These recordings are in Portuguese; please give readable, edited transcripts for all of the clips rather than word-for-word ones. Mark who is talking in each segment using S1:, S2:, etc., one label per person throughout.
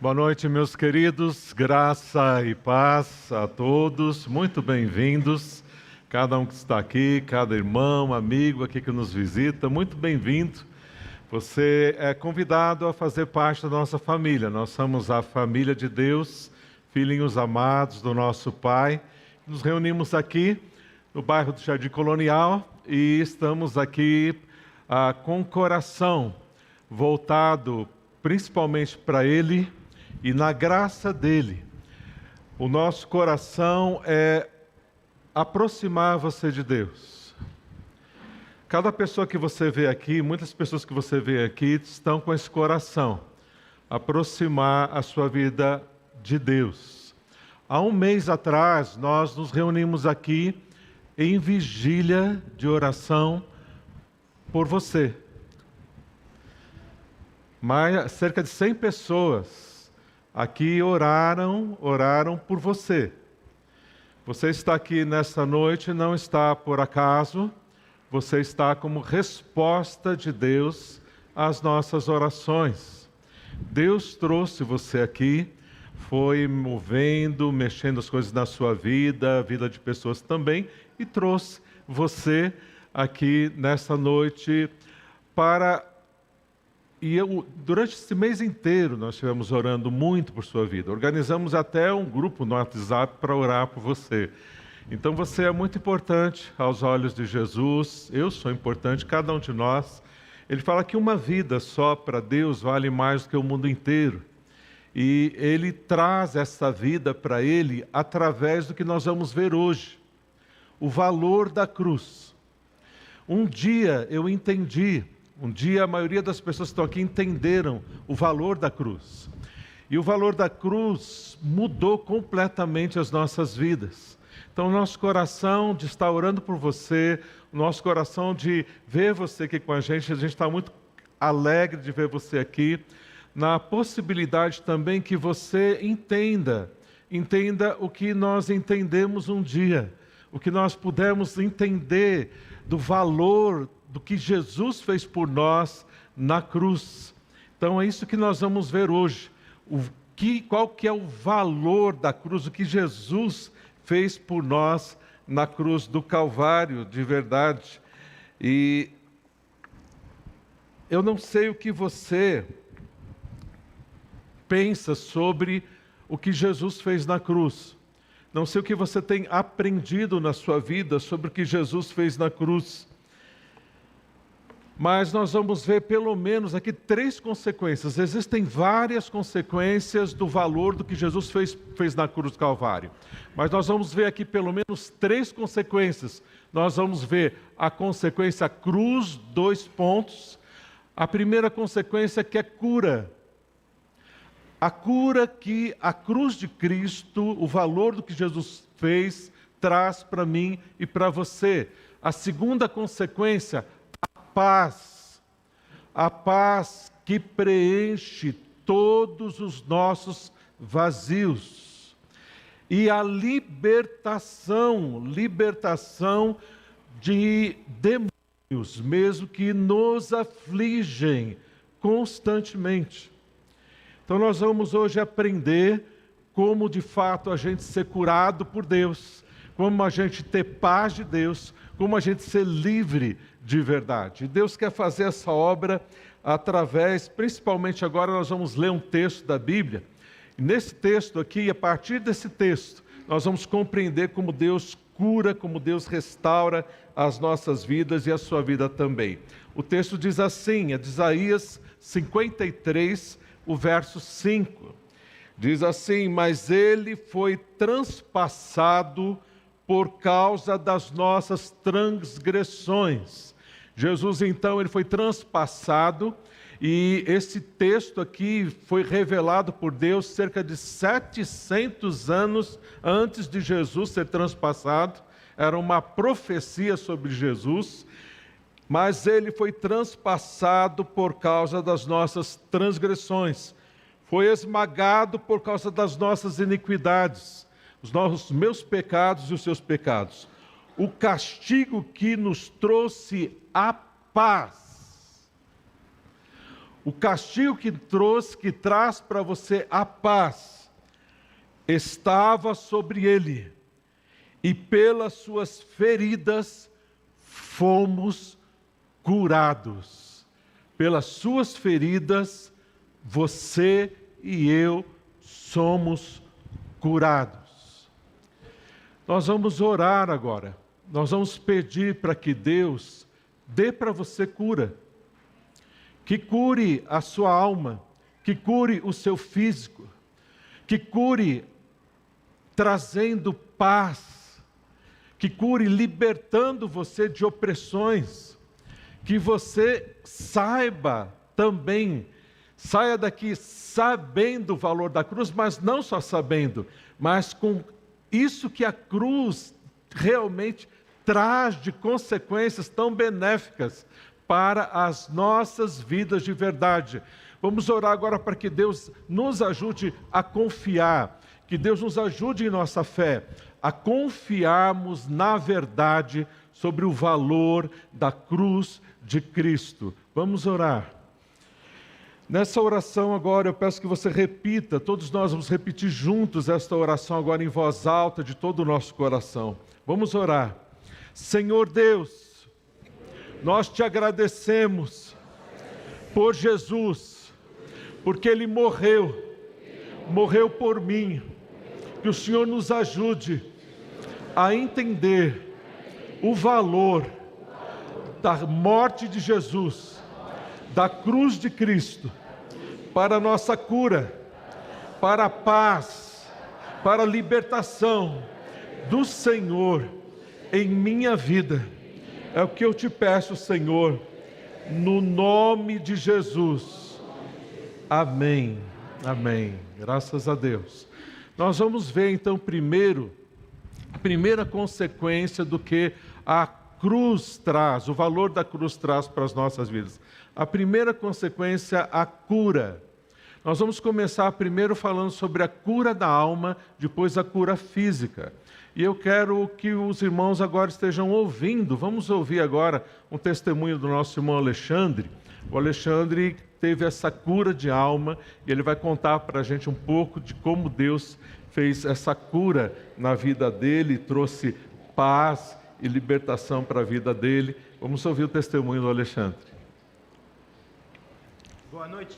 S1: Boa noite, meus queridos. Graça e paz a todos. Muito bem-vindos. Cada um que está aqui, cada irmão, amigo aqui que nos visita, muito bem-vindo. Você é convidado a fazer parte da nossa família. Nós somos a família de Deus, filhinhos amados do nosso Pai. Nos reunimos aqui no bairro do Jardim Colonial e estamos aqui com o coração voltado principalmente para Ele e na graça dEle. O nosso coração é aproximar você de Deus. Cada pessoa que você vê aqui, muitas pessoas que você vê aqui estão com esse coração, aproximar a sua vida de Deus. Há um mês atrás, nós nos reunimos aqui em vigília de oração por você. Cerca de 100 pessoas aqui oraram por você. Você está aqui nesta noite, não está por acaso, você está como resposta de Deus às nossas orações. Deus trouxe você aqui, foi movendo, mexendo as coisas na sua vida, a vida de pessoas também, e trouxe você aqui nesta noite para... durante esse mês inteiro, nós estivemos orando muito por sua vida. Organizamos até um grupo no WhatsApp para orar por você. Então você é muito importante aos olhos de Jesus. Eu sou importante, cada um de nós. Ele fala que uma vida só para Deus vale mais do que o mundo inteiro. E Ele traz essa vida para Ele através do que nós vamos ver hoje. O valor da cruz. Um dia eu entendi... Um dia a maioria das pessoas que estão aqui entenderam o valor da cruz. E o valor da cruz mudou completamente as nossas vidas. Então o nosso coração de estar orando por você, o nosso coração de ver você aqui com a gente está muito alegre de ver você aqui, na possibilidade também que você entenda o que nós entendemos um dia, o que nós pudemos entender do valor do que Jesus fez por nós na cruz. Então é isso que nós vamos ver hoje. Qual que é o valor da cruz, o que Jesus fez por nós na cruz do Calvário, de verdade. E eu não sei o que você pensa sobre o que Jesus fez na cruz. Não sei o que você tem aprendido na sua vida sobre o que Jesus fez na cruz. Mas nós vamos ver pelo menos aqui 3 consequências. Existem várias consequências do valor do que Jesus fez na cruz do Calvário. Mas nós vamos ver aqui pelo menos 3 consequências. Nós vamos ver a consequência cruz, 2 pontos. A primeira consequência que é cura. A cura que a cruz de Cristo, o valor do que Jesus fez, traz para mim e para você. A segunda consequência, a paz que preenche todos os nossos vazios. E a libertação de demônios, mesmo que nos afligem constantemente. Então nós vamos hoje aprender como de fato a gente ser curado por Deus, como a gente ter paz de Deus, como a gente ser livre de verdade. E Deus quer fazer essa obra através, principalmente agora nós vamos ler um texto da Bíblia. E nesse texto aqui, a partir desse texto, nós vamos compreender como Deus cura, como Deus restaura as nossas vidas e a sua vida também. O texto diz assim, é de Isaías 53, o verso 5. Diz assim: mas ele foi transpassado por causa das nossas transgressões. Jesus, então, ele foi transpassado, e esse texto aqui foi revelado por Deus cerca de 700 anos antes de Jesus ser transpassado. Era uma profecia sobre Jesus, mas ele foi transpassado por causa das nossas transgressões. Foi esmagado por causa das nossas iniquidades, os meus pecados e os seus pecados. O castigo que nos trouxe a paz, o castigo que traz para você a paz, estava sobre ele, e pelas suas feridas fomos curados. Pelas suas feridas, você e eu somos curados. Nós vamos orar agora. Nós vamos pedir para que Deus dê para você cura. Que cure a sua alma, que cure o seu físico, que cure trazendo paz, que cure libertando você de opressões, que você saiba também, saia daqui sabendo o valor da cruz, mas não só sabendo, mas com isso que a cruz realmente traz de consequências tão benéficas para as nossas vidas de verdade. Vamos orar agora para que Deus nos ajude a confiar, que Deus nos ajude em nossa fé, a confiarmos na verdade sobre o valor da cruz de Cristo. Vamos orar. Nessa oração agora eu peço que você repita, todos nós vamos repetir juntos esta oração agora em voz alta de todo o nosso coração. Vamos orar. Senhor Deus, nós te agradecemos por Jesus, porque Ele morreu por mim. Que o Senhor nos ajude a entender o valor da morte de Jesus, da cruz de Cristo, para a nossa cura, para a paz, para a libertação do Senhor em minha vida. É o que eu te peço, Senhor, no nome de Jesus. Amém. Amém. Graças a Deus. Nós vamos ver então primeiro, a primeira consequência do que a cruz traz, o valor da cruz traz para as nossas vidas. A primeira consequência, a cura. Nós vamos começar primeiro falando sobre a cura da alma, depois a cura física. E eu quero que os irmãos agora estejam ouvindo. Vamos ouvir agora um testemunho do nosso irmão Alexandre. O Alexandre teve essa cura de alma e ele vai contar para a gente um pouco de como Deus fez essa cura na vida dele, trouxe paz e libertação para a vida dele. Vamos ouvir o testemunho do Alexandre.
S2: Boa noite.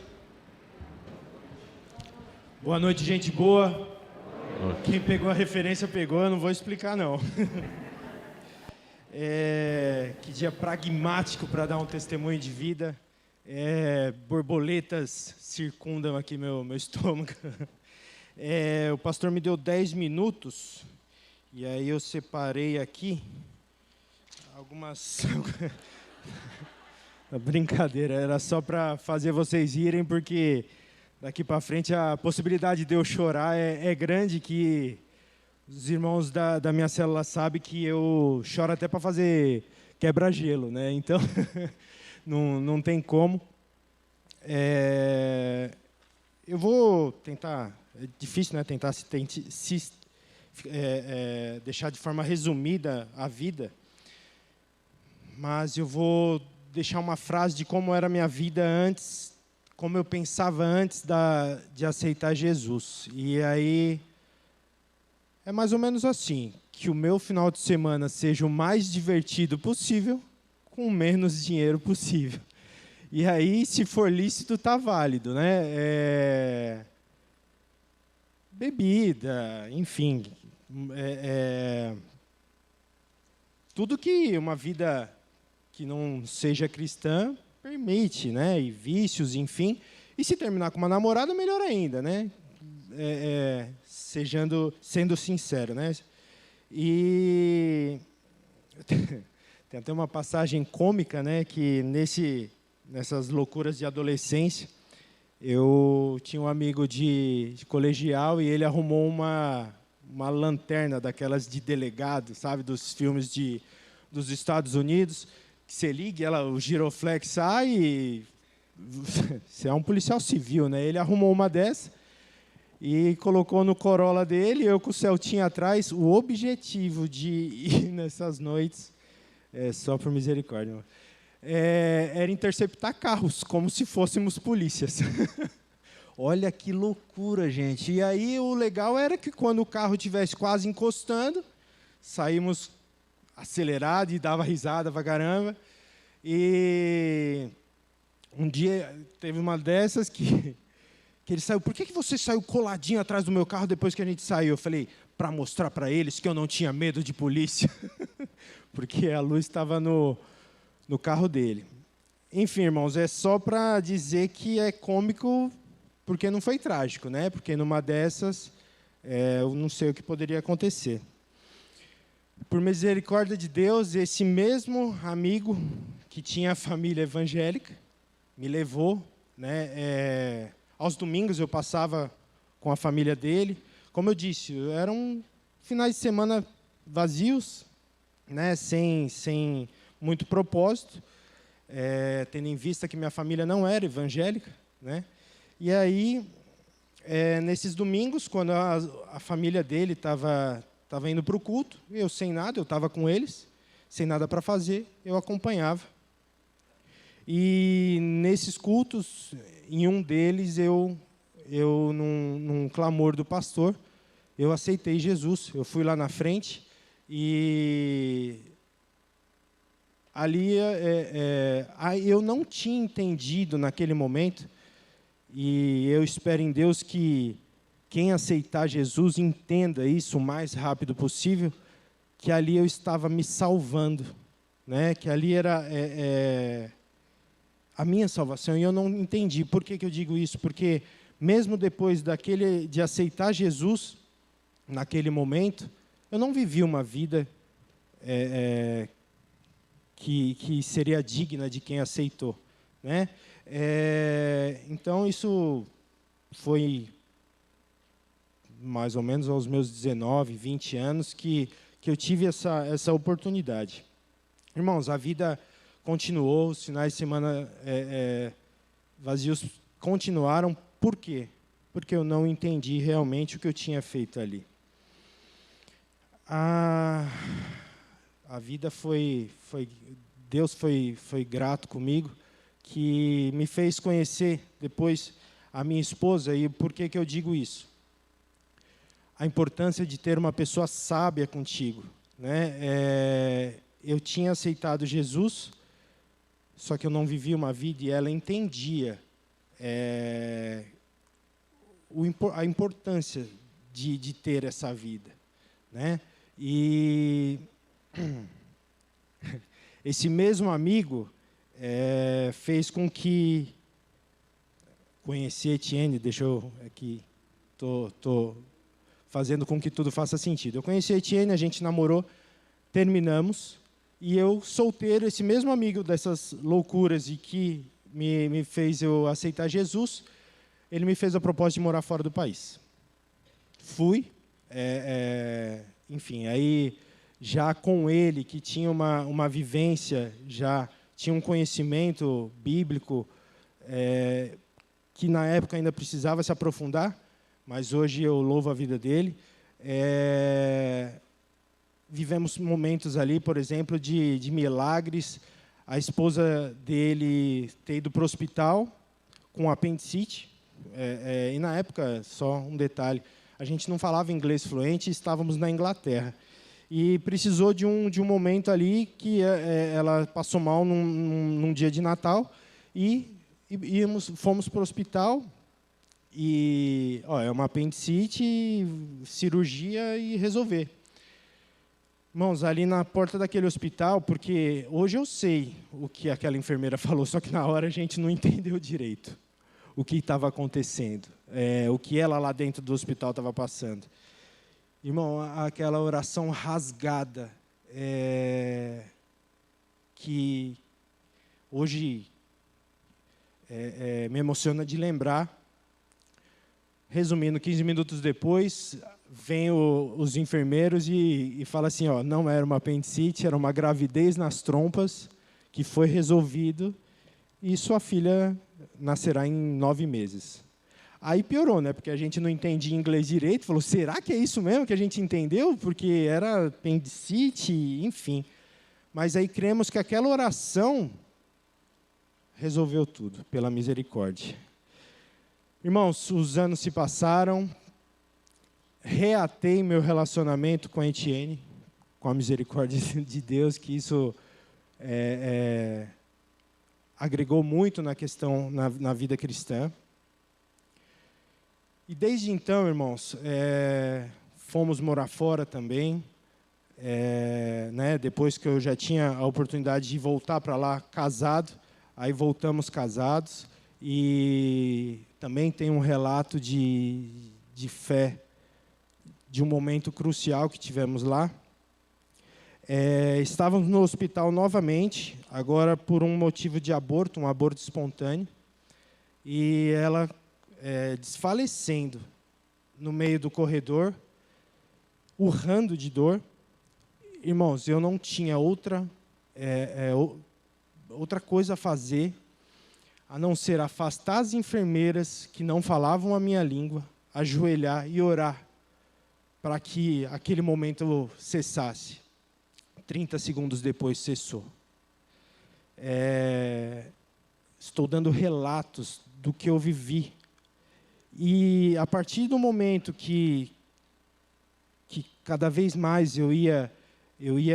S2: Boa noite, gente boa. Quem pegou a referência pegou, eu não vou explicar não. Que dia pragmático para dar um testemunho de vida. Borboletas circundam aqui meu estômago. O pastor me deu 10 minutos, e aí eu separei aqui algumas... Brincadeira, era só para fazer vocês rirem, porque daqui para frente a possibilidade de eu chorar é grande, que os irmãos da minha célula sabem que eu choro até para fazer quebra-gelo, né? Então, não tem como. Eu vou tentar, é difícil, né? Tentar deixar de forma resumida a vida, mas eu vou deixar uma frase de como era a minha vida antes, como eu pensava antes de aceitar Jesus. E aí, é mais ou menos assim, que o meu final de semana seja o mais divertido possível, com o menos dinheiro possível. E aí, se for lícito, está válido, né? Bebida, enfim, tudo que uma vida que não seja cristã permite, né? E vícios, enfim. E se terminar com uma namorada, melhor ainda, né? Sendo sincero, né? E tem até uma passagem cômica, né? Que nessas loucuras de adolescência, eu tinha um amigo de colegial e ele arrumou uma lanterna daquelas de delegado, sabe? Dos filmes dos Estados Unidos. Você liga, o giroflex sai e você é um policial civil, né? Ele arrumou uma dessa e colocou no Corolla dele, eu com o Celtinha atrás. O objetivo de ir nessas noites, só por misericórdia, era interceptar carros, como se fôssemos polícias. Olha que loucura, gente. E aí o legal era que quando o carro estivesse quase encostando, saímos acelerados e dava risada pra caramba. E um dia teve uma dessas que ele saiu. Por que você saiu coladinho atrás do meu carro depois que a gente saiu? Eu falei, para mostrar para eles que eu não tinha medo de polícia. Porque a luz estava no carro dele. Enfim, irmãos, é só para dizer que é cômico, porque não foi trágico, né? Porque numa dessas, eu não sei o que poderia acontecer. Por misericórdia de Deus, esse mesmo amigo que tinha a família evangélica me levou, né? Aos domingos eu passava com a família dele. Como eu disse, eram finais de semana vazios, né? Sem muito propósito, tendo em vista que minha família não era evangélica, né? E aí, nesses domingos, quando a família dele estava indo para o culto, eu sem nada, eu estava com eles, sem nada para fazer, eu acompanhava. E nesses cultos, em um deles, eu num clamor do pastor, eu aceitei Jesus. Eu fui lá na frente e ali eu não tinha entendido naquele momento, e eu espero em Deus que quem aceitar Jesus entenda isso o mais rápido possível, que ali eu estava me salvando, né? Que ali era a minha salvação, e eu não entendi. Por que eu digo isso? Porque mesmo depois de aceitar Jesus, naquele momento, eu não vivi uma vida que seria digna de quem aceitou, né? Então, isso foi mais ou menos aos meus 19, 20 anos que eu tive essa oportunidade. Irmãos, a vida continuou, os finais de semana vazios continuaram. Por quê? Porque eu não entendi realmente o que eu tinha feito ali. A vida Deus foi grato comigo, que me fez conhecer depois a minha esposa. E por que eu digo isso? A importância de ter uma pessoa sábia contigo, né? Eu tinha aceitado Jesus, só que eu não vivia uma vida, e ela entendia a importância de ter essa vida, né? E esse mesmo amigo fez com que conheci Etienne. Deixa eu aqui, tô fazendo com que tudo faça sentido. Eu conheci Etienne, a gente namorou, terminamos, e eu solteiro, esse mesmo amigo dessas loucuras e que me fez eu aceitar Jesus, ele me fez a proposta de morar fora do país. Fui, enfim, aí já com ele, que tinha uma vivência, já tinha um conhecimento bíblico, que na época ainda precisava se aprofundar, mas hoje eu louvo a vida dele. Vivemos momentos ali, por exemplo, de milagres. A esposa dele ter ido para o hospital com apendicite. E na época, só um detalhe, a gente não falava inglês fluente, estávamos na Inglaterra. E precisou de um momento ali que ela passou mal num dia de Natal, e fomos para o hospital. E é uma apendicite, cirurgia e resolver. Irmãos, ali na porta daquele hospital, porque hoje eu sei o que aquela enfermeira falou, só que na hora a gente não entendeu direito o que estava acontecendo, o que ela lá dentro do hospital estava passando. Irmão, aquela oração rasgada, que hoje me emociona de lembrar. Resumindo, 15 minutos depois, vem os enfermeiros e fala assim, não era uma apendicite, era uma gravidez nas trompas, que foi resolvido, e sua filha nascerá em 9 meses. Aí piorou, né? Porque a gente não entendia inglês direito, falou, será que é isso mesmo que a gente entendeu? Porque era apendicite, enfim. Mas aí cremos que aquela oração resolveu tudo, pela misericórdia. Irmãos, os anos se passaram, reatei meu relacionamento com a Etienne, com a misericórdia de Deus, que isso agregou muito na questão, na vida cristã. E desde então, irmãos, fomos morar fora também, depois que eu já tinha a oportunidade de voltar para lá casado, aí voltamos casados, e também tem um relato de fé, de um momento crucial que tivemos lá. Estávamos no hospital novamente, agora por um motivo de aborto, um aborto espontâneo, e ela desfalecendo no meio do corredor, urrando de dor. Irmãos, eu não tinha outra coisa a fazer, a não ser afastar as enfermeiras que não falavam a minha língua, ajoelhar e orar para que aquele momento cessasse. 30 segundos depois cessou. Estou dando relatos do que eu vivi. E a partir do momento que cada vez mais eu ia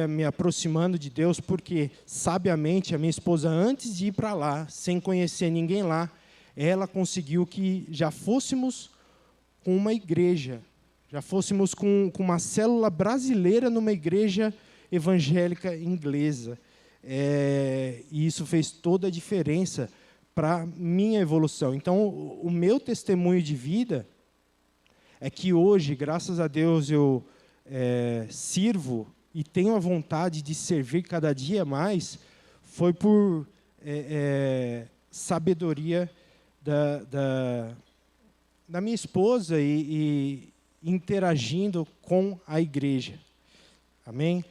S2: me aproximando de Deus, porque sabiamente a minha esposa, antes de ir para lá, sem conhecer ninguém lá, ela conseguiu que já fôssemos com uma igreja, já fôssemos com uma célula brasileira numa igreja evangélica inglesa. E isso fez toda a diferença para a minha evolução. Então, o meu testemunho de vida é que hoje, graças a Deus, eu sirvo e tenho a vontade de servir cada dia mais, foi por sabedoria da minha esposa e interagindo com a igreja. Amém?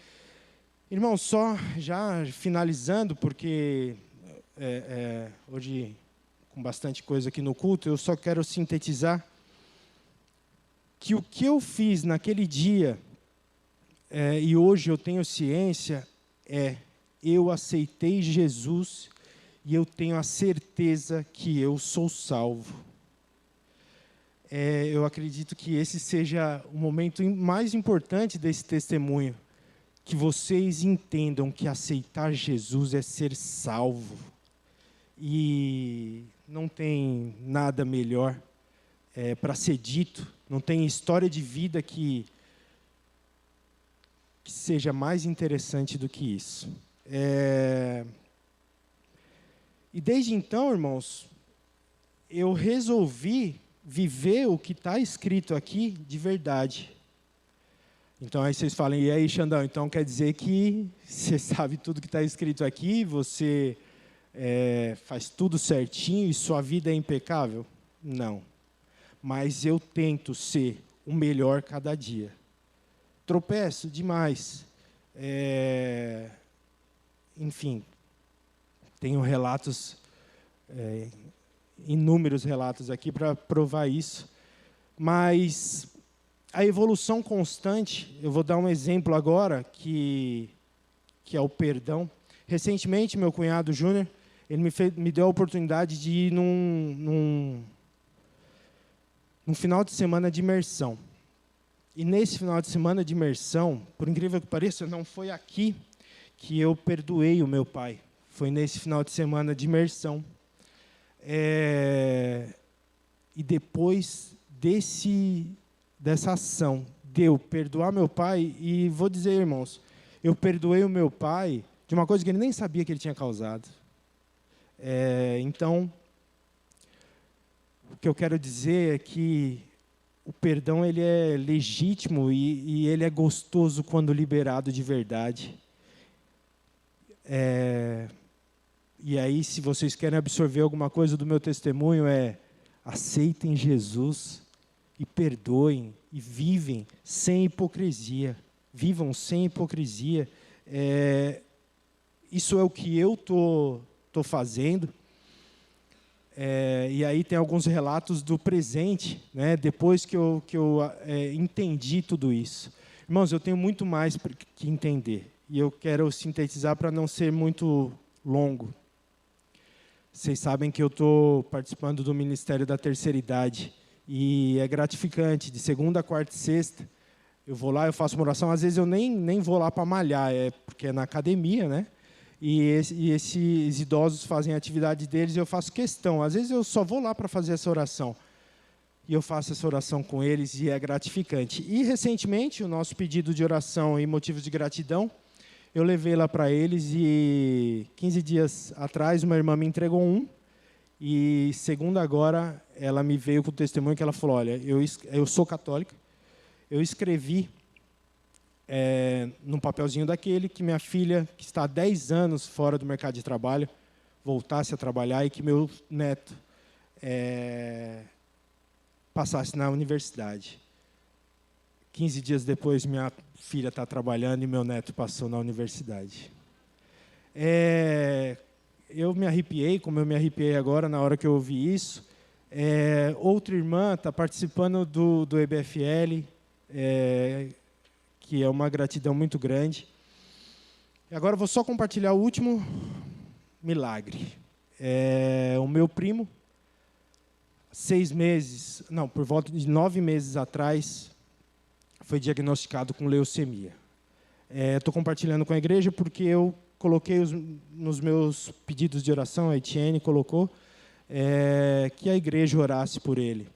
S2: Irmão, só já finalizando, porque hoje, com bastante coisa aqui no culto, eu só quero sintetizar que o que eu fiz naquele dia, e hoje eu tenho ciência, eu aceitei Jesus e eu tenho a certeza que eu sou salvo. Eu acredito que esse seja o momento mais importante desse testemunho, que vocês entendam que aceitar Jesus é ser salvo. E não tem nada melhor para ser dito, não tem história de vida que seja mais interessante do que isso. E desde então, irmãos, eu resolvi viver o que está escrito aqui de verdade. Então aí vocês falam, e aí, Xandão, então quer dizer que você sabe tudo que está escrito aqui, você faz tudo certinho e sua vida é impecável? Não. Mas eu tento ser o melhor cada dia. Tropeço demais. Enfim, tenho relatos, inúmeros relatos aqui para provar isso. Mas a evolução constante, eu vou dar um exemplo agora, que é o perdão. Recentemente, meu cunhado Júnior, ele me deu a oportunidade de ir num final de semana de imersão. E nesse final de semana de imersão, por incrível que pareça, não foi aqui que eu perdoei o meu pai. Foi nesse final de semana de imersão. E depois dessa ação de eu perdoar meu pai, e vou dizer, irmãos, eu perdoei o meu pai de uma coisa que ele nem sabia que ele tinha causado. Então, o que eu quero dizer é que o perdão ele é legítimo e ele é gostoso quando liberado de verdade. E aí, se vocês querem absorver alguma coisa do meu testemunho, aceitem Jesus e perdoem e vivem sem hipocrisia. Vivam sem hipocrisia. Isso é o que eu tô fazendo. E aí tem alguns relatos do presente, né, depois que eu entendi tudo isso. Irmãos, eu tenho muito mais que entender. E eu quero sintetizar para não ser muito longo. Vocês sabem que eu estou participando do Ministério da Terceira Idade. E é gratificante. De segunda, quarta e sexta, eu vou lá, eu faço uma oração. Às vezes eu nem vou lá para malhar, porque é na academia, né? E esses idosos fazem a atividade deles e eu faço questão. Às vezes eu só vou lá para fazer essa oração. E eu faço essa oração com eles e é gratificante. E, recentemente, o nosso pedido de oração e motivos de gratidão, eu levei lá para eles e 15 dias atrás uma irmã me entregou um. E, segundo agora, ela me veio com o testemunho que ela falou, olha, eu sou católica, eu escrevi num papelzinho daquele que minha filha, que está há 10 anos fora do mercado de trabalho, voltasse a trabalhar e que meu neto passasse na universidade. 15 dias depois, minha filha está trabalhando e meu neto passou na universidade. Eu me arrepiei, como eu me arrepiei agora na hora que eu ouvi isso. Outra irmã está participando do EBFL, que é uma gratidão muito grande. E agora eu vou só compartilhar o último milagre. O meu primo, por volta de 9 meses atrás, foi diagnosticado com leucemia. Estou compartilhando com a igreja porque eu coloquei nos meus pedidos de oração, a Etienne colocou, que a igreja orasse por ele.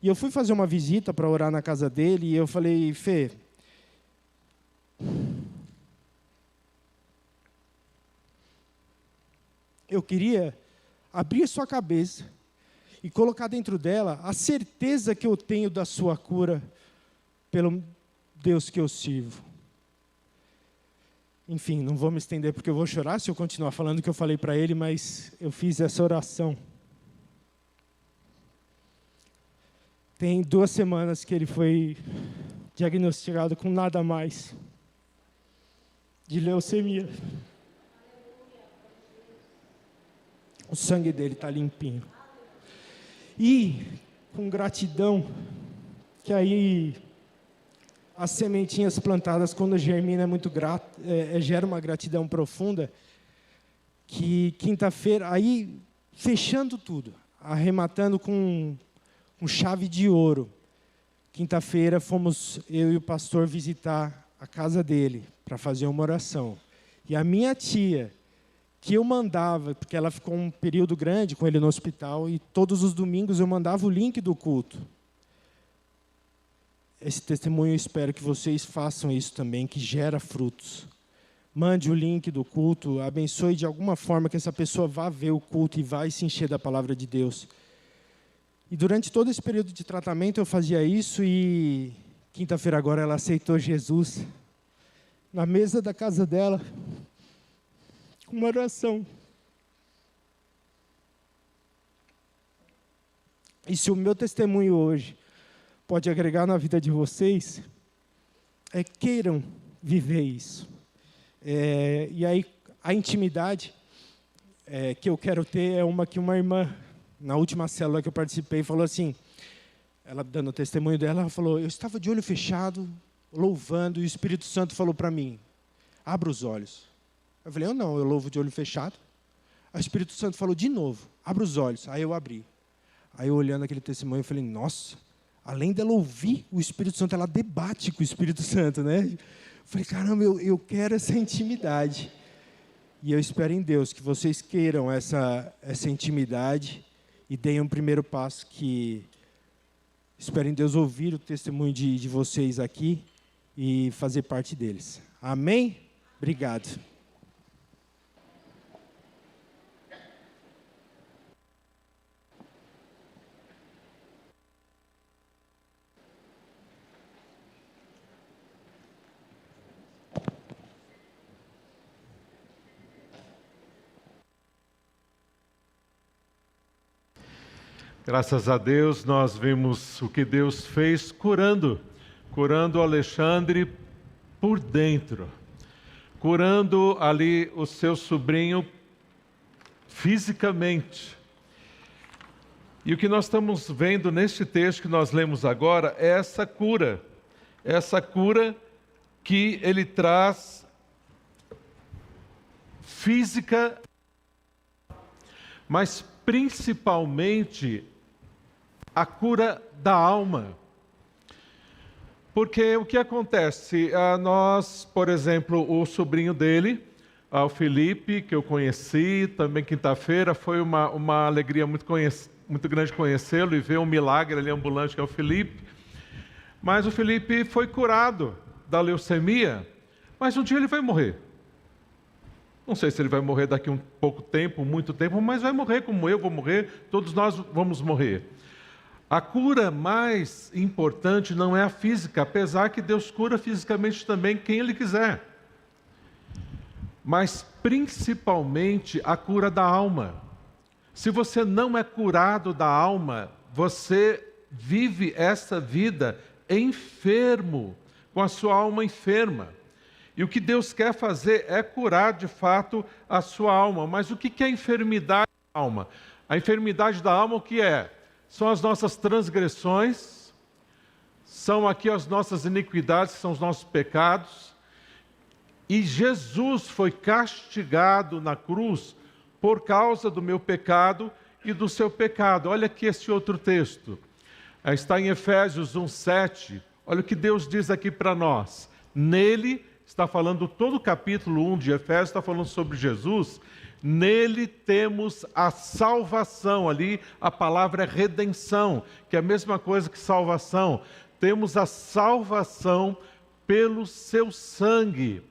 S2: E eu fui fazer uma visita para orar na casa dele e eu falei, Fê, eu queria abrir a sua cabeça e colocar dentro dela a certeza que eu tenho da sua cura pelo Deus que eu sirvo. Enfim, não vou me estender porque eu vou chorar se eu continuar falando o que eu falei para ele, mas eu fiz essa oração. Tem 2 semanas que ele foi diagnosticado com nada mais de leucemia. O sangue dele está limpinho. E, com gratidão, que aí as sementinhas plantadas, quando germina, gera uma gratidão profunda, que quinta-feira, aí, fechando tudo, arrematando com chave de ouro, quinta-feira fomos, eu e o pastor, visitar a casa dele, para fazer uma oração. E a minha tia, que eu mandava, porque ela ficou um período grande com ele no hospital, e todos os domingos eu mandava o link do culto. Esse testemunho, eu espero que vocês façam isso também, que gera frutos. Mande o link do culto, abençoe de alguma forma que essa pessoa vá ver o culto e vai se encher da palavra de Deus. E durante todo esse período de tratamento eu fazia isso e quinta-feira agora ela aceitou Jesus na mesa da casa dela, com uma oração. E se o meu testemunho hoje pode agregar na vida de vocês, queiram viver isso. E aí, a intimidade que eu quero ter é uma que uma irmã, na última célula que eu participei, falou assim, ela dando o testemunho dela, ela falou, eu estava de olho fechado, louvando, e o Espírito Santo falou para mim, abra os olhos. Eu falei, eu louvo de olho fechado. Aí o Espírito Santo falou de novo, abra os olhos. Aí eu abri. Aí eu olhando aquele testemunho, eu falei, nossa, além dela ouvir o Espírito Santo, ela debate com o Espírito Santo, né? Eu falei, caramba, eu quero essa intimidade. E eu espero em Deus que vocês queiram essa intimidade e deem um primeiro passo que... Espero em Deus ouvir o testemunho de vocês aqui e fazer parte deles. Amém? Obrigado.
S1: Graças a Deus, nós vimos o que Deus fez curando o Alexandre por dentro, curando ali o seu sobrinho fisicamente. E o que nós estamos vendo neste texto que nós lemos agora é essa cura que ele traz física, mas principalmente a cura da alma. Porque o que acontece? Nós, por exemplo, o sobrinho dele, o Felipe, que eu conheci, também quinta-feira, foi uma alegria muito grande conhecê-lo e ver um milagre ali ambulante que é o Felipe. Mas o Felipe foi curado da leucemia, mas um dia ele vai morrer. Não sei se ele vai morrer daqui a um pouco tempo, muito tempo, mas vai morrer como eu vou morrer, todos nós vamos morrer. A cura mais importante não é a física, apesar que Deus cura fisicamente também quem Ele quiser. Mas principalmente a cura da alma. Se você não é curado da alma, você vive essa vida enfermo, com a sua alma enferma. E o que Deus quer fazer é curar de fato a sua alma. Mas o que é a enfermidade da alma? A enfermidade da alma o que é? São as nossas transgressões, são aqui as nossas iniquidades, são os nossos pecados. E Jesus foi castigado na cruz por causa do meu pecado e do seu pecado. Olha aqui esse outro texto. Está em Efésios 1:7. Olha o que Deus diz aqui para nós. Nele, está falando todo o capítulo 1 de Efésios, está falando sobre Jesus. Nele temos a salvação, ali a palavra é redenção, que é a mesma coisa que salvação. Temos a salvação pelo seu sangue,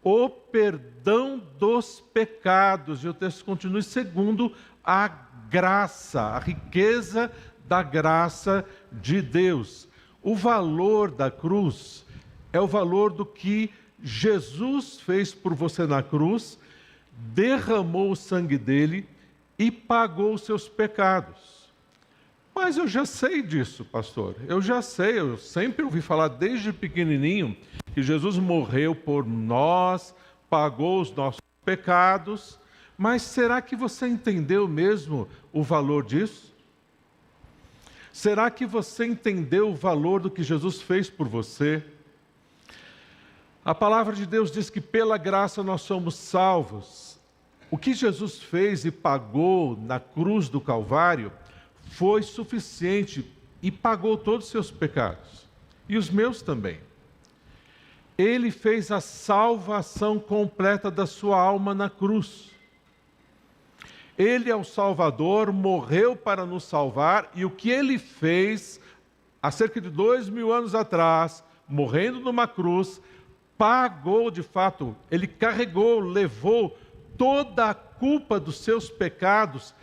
S1: o perdão dos pecados. E o texto continua, segundo a graça, a riqueza da graça de Deus. O valor da cruz é o valor do que Jesus fez por você na cruz, derramou o sangue dele e pagou os seus pecados. Mas eu já sei disso, pastor. Eu já sei, eu sempre ouvi falar desde pequenininho que Jesus morreu por nós, pagou os nossos pecados. Mas será que você entendeu mesmo o valor disso? Será que você entendeu o valor do que Jesus fez por você? A palavra de Deus diz que pela graça nós somos salvos. O que Jesus fez e pagou na cruz do Calvário foi suficiente e pagou todos os seus pecados. E os meus também. Ele fez a salvação completa da sua alma na cruz. Ele é o Salvador, morreu para nos salvar, e o que ele fez há cerca de 2000 anos atrás, morrendo numa cruz, pagou de fato, ele carregou, levou toda a culpa dos seus pecados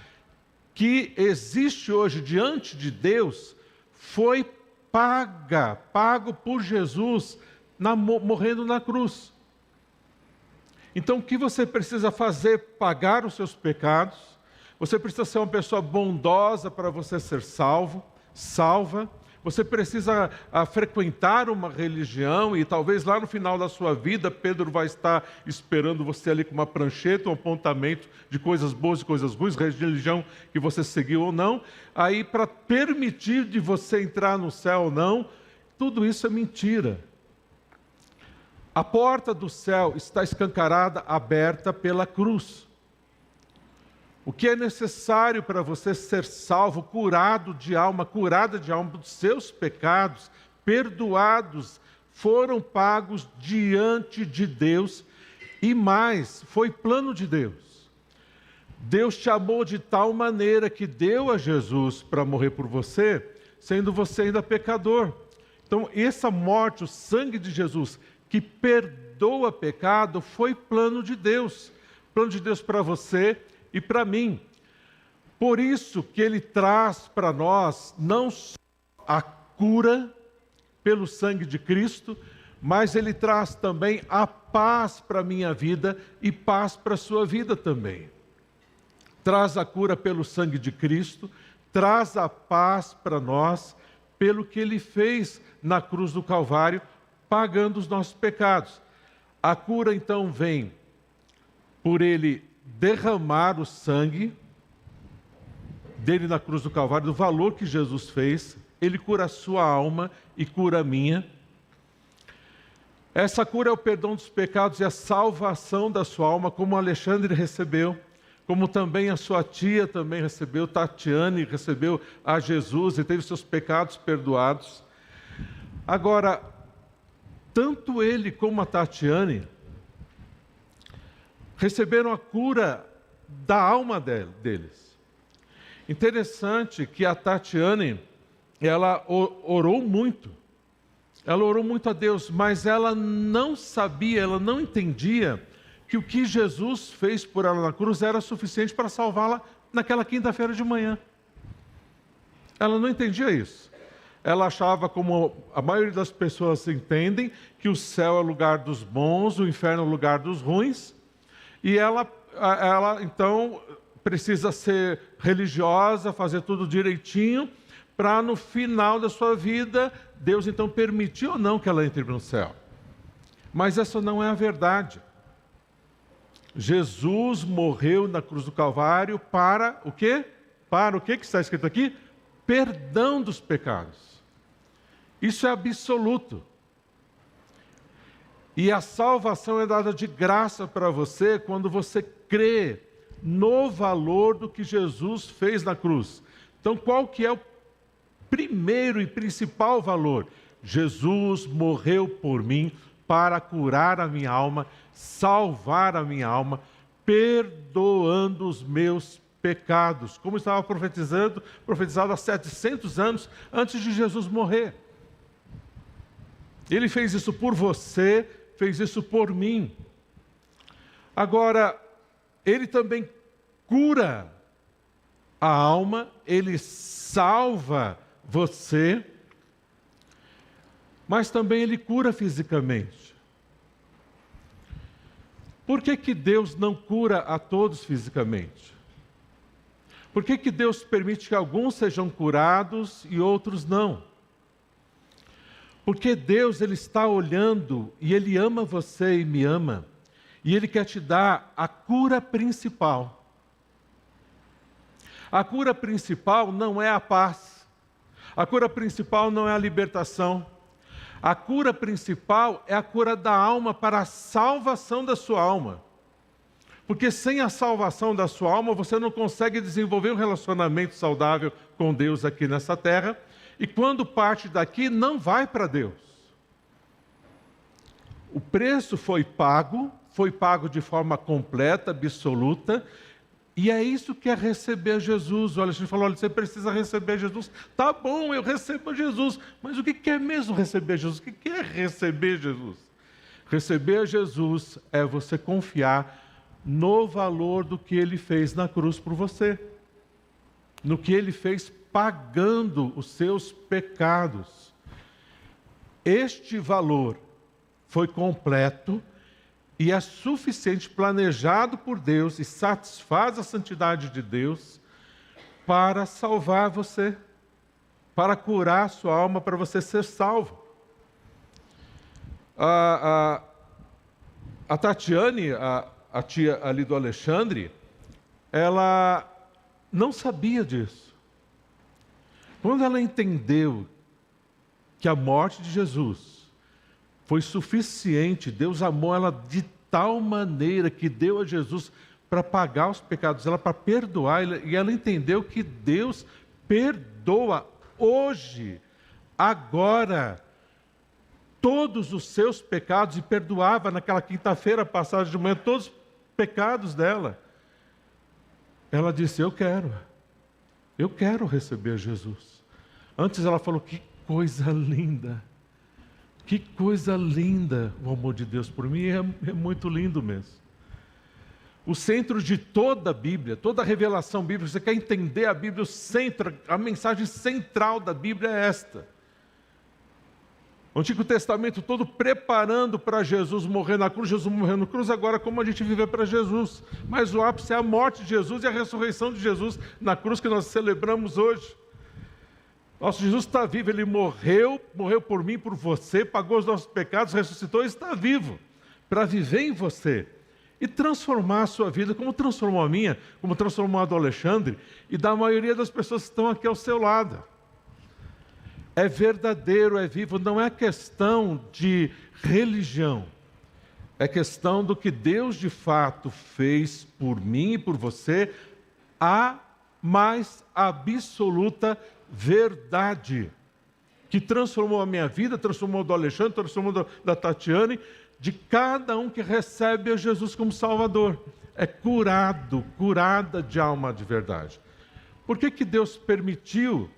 S1: que existe hoje diante de Deus, foi pago por Jesus morrendo na cruz. Então o que você precisa fazer? Pagar os seus pecados. Você precisa ser uma pessoa bondosa para você ser salva. Você precisa frequentar uma religião e talvez lá no final da sua vida, Pedro vai estar esperando você ali com uma prancheta, um apontamento de coisas boas e coisas ruins, religião que você seguiu ou não. Aí para permitir de você entrar no céu ou não, tudo isso é mentira. A porta do céu está escancarada, aberta pela cruz. O que é necessário para você ser salvo, curada de alma dos seus pecados, perdoados, foram pagos diante de Deus e mais, foi plano de Deus. Deus te amou de tal maneira que deu a Jesus para morrer por você, sendo você ainda pecador. Então, essa morte, o sangue de Jesus, que perdoa pecado, foi plano de Deus. Plano de Deus para você e para mim. Por isso que ele traz para nós não só a cura pelo sangue de Cristo, mas ele traz também a paz para a minha vida e paz para a sua vida também. Traz a cura pelo sangue de Cristo, traz a paz para nós pelo que ele fez na cruz do Calvário, pagando os nossos pecados. A cura então vem por ele derramar o sangue dele na cruz do Calvário, do valor que Jesus fez. Ele cura a sua alma e cura a minha. Essa cura é o perdão dos pecados e a salvação da sua alma, como Alexandre recebeu, como também a sua tia também recebeu, Tatiane recebeu a Jesus e teve seus pecados perdoados. Agora, tanto ele como a Tatiane receberam a cura da alma deles. Interessante que a Tatiane, ela orou muito. Ela orou muito a Deus, mas ela não sabia, ela não entendia que o que Jesus fez por ela na cruz era suficiente para salvá-la naquela quinta-feira de manhã. Ela não entendia isso. Ela achava, como a maioria das pessoas entendem, que o céu é o lugar dos bons, o inferno é o lugar dos ruins, e ela então precisa ser religiosa, fazer tudo direitinho, para no final da sua vida, Deus então permitir ou não que ela entre no céu. Mas essa não é a verdade. Jesus morreu na cruz do Calvário para o quê? Para o quê que está escrito aqui? Perdão dos pecados. Isso é absoluto. E a salvação é dada de graça para você quando você crê no valor do que Jesus fez na cruz. Então, qual que é o primeiro e principal valor? Jesus morreu por mim para curar a minha alma, salvar a minha alma, perdoando os meus pecados, como estava profetizado há 700 anos antes de Jesus morrer. Ele fez isso por você, fez isso por mim. Agora, ele também cura a alma, ele salva você, mas também ele cura fisicamente. Por que Deus não cura a todos fisicamente? Por que Deus permite que alguns sejam curados e outros não? Porque Deus, Ele está olhando e Ele ama você e me ama, e Ele quer te dar a cura principal. A cura principal não é a paz, a cura principal não é a libertação, a cura principal é a cura da alma para a salvação da sua alma. Porque sem a salvação da sua alma, você não consegue desenvolver um relacionamento saudável com Deus aqui nessa terra, e quando parte daqui, não vai para Deus. O preço foi pago de forma completa, absoluta, e é isso que é receber Jesus. Olha, a gente falou, olha, você precisa receber Jesus. Tá bom, eu recebo Jesus, mas o que é mesmo receber Jesus? O que é receber Jesus? Receber Jesus é você confiar no valor do que Ele fez na cruz por você, no que Ele fez pagando os seus pecados. Este valor foi completo e é suficiente, planejado por Deus e satisfaz a santidade de Deus para salvar você, para curar a sua alma, para você ser salvo. A Tatiane, a tia ali do Alexandre, ela não sabia disso. Quando ela entendeu que a morte de Jesus foi suficiente, Deus amou ela de tal maneira que deu a Jesus para pagar os pecados dela, para perdoar, e ela entendeu que Deus perdoa hoje, agora, todos os seus pecados, e perdoava naquela quinta-feira passada de manhã todos os pecados dela. Ela disse, eu quero receber Jesus. Antes ela falou, que coisa linda o amor de Deus por mim, é muito lindo mesmo. O centro de toda a Bíblia, toda a revelação bíblica, você quer entender a Bíblia, o centro, a mensagem central da Bíblia é esta. O Antigo Testamento todo preparando para Jesus morrer na cruz, Jesus morrendo na cruz, agora como a gente vive para Jesus. Mas o ápice é a morte de Jesus e a ressurreição de Jesus na cruz que nós celebramos hoje. Nosso Jesus está vivo, Ele morreu por mim, por você, pagou os nossos pecados, ressuscitou e está vivo para viver em você e transformar a sua vida, como transformou a minha, como transformou a do Alexandre e da maioria das pessoas que estão aqui ao seu lado. É verdadeiro, é vivo, não é questão de religião, É questão do que Deus de fato fez por mim e por você, a mais absoluta verdade, que transformou a minha vida, transformou do Alexandre, transformou da Tatiane, de cada um que recebe a Jesus como Salvador. É curado, curada de alma de verdade. Por que Deus permitiu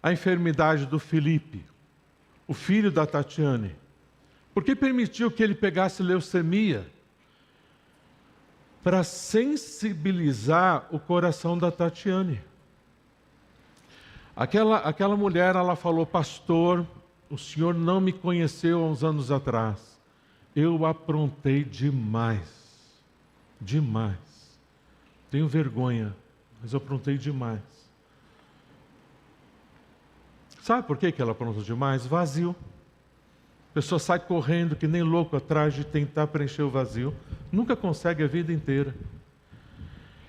S1: a enfermidade do Felipe, o filho da Tatiane? Por que permitiu que ele pegasse leucemia? Para sensibilizar o coração da Tatiane. Aquela mulher, ela falou: pastor, o senhor não me conheceu há uns anos atrás. Eu aprontei demais. Demais. Tenho vergonha, mas eu aprontei demais. Sabe por que ela aprontou demais? Vazio. A pessoa sai correndo que nem louco atrás de tentar preencher o vazio. Nunca consegue a vida inteira.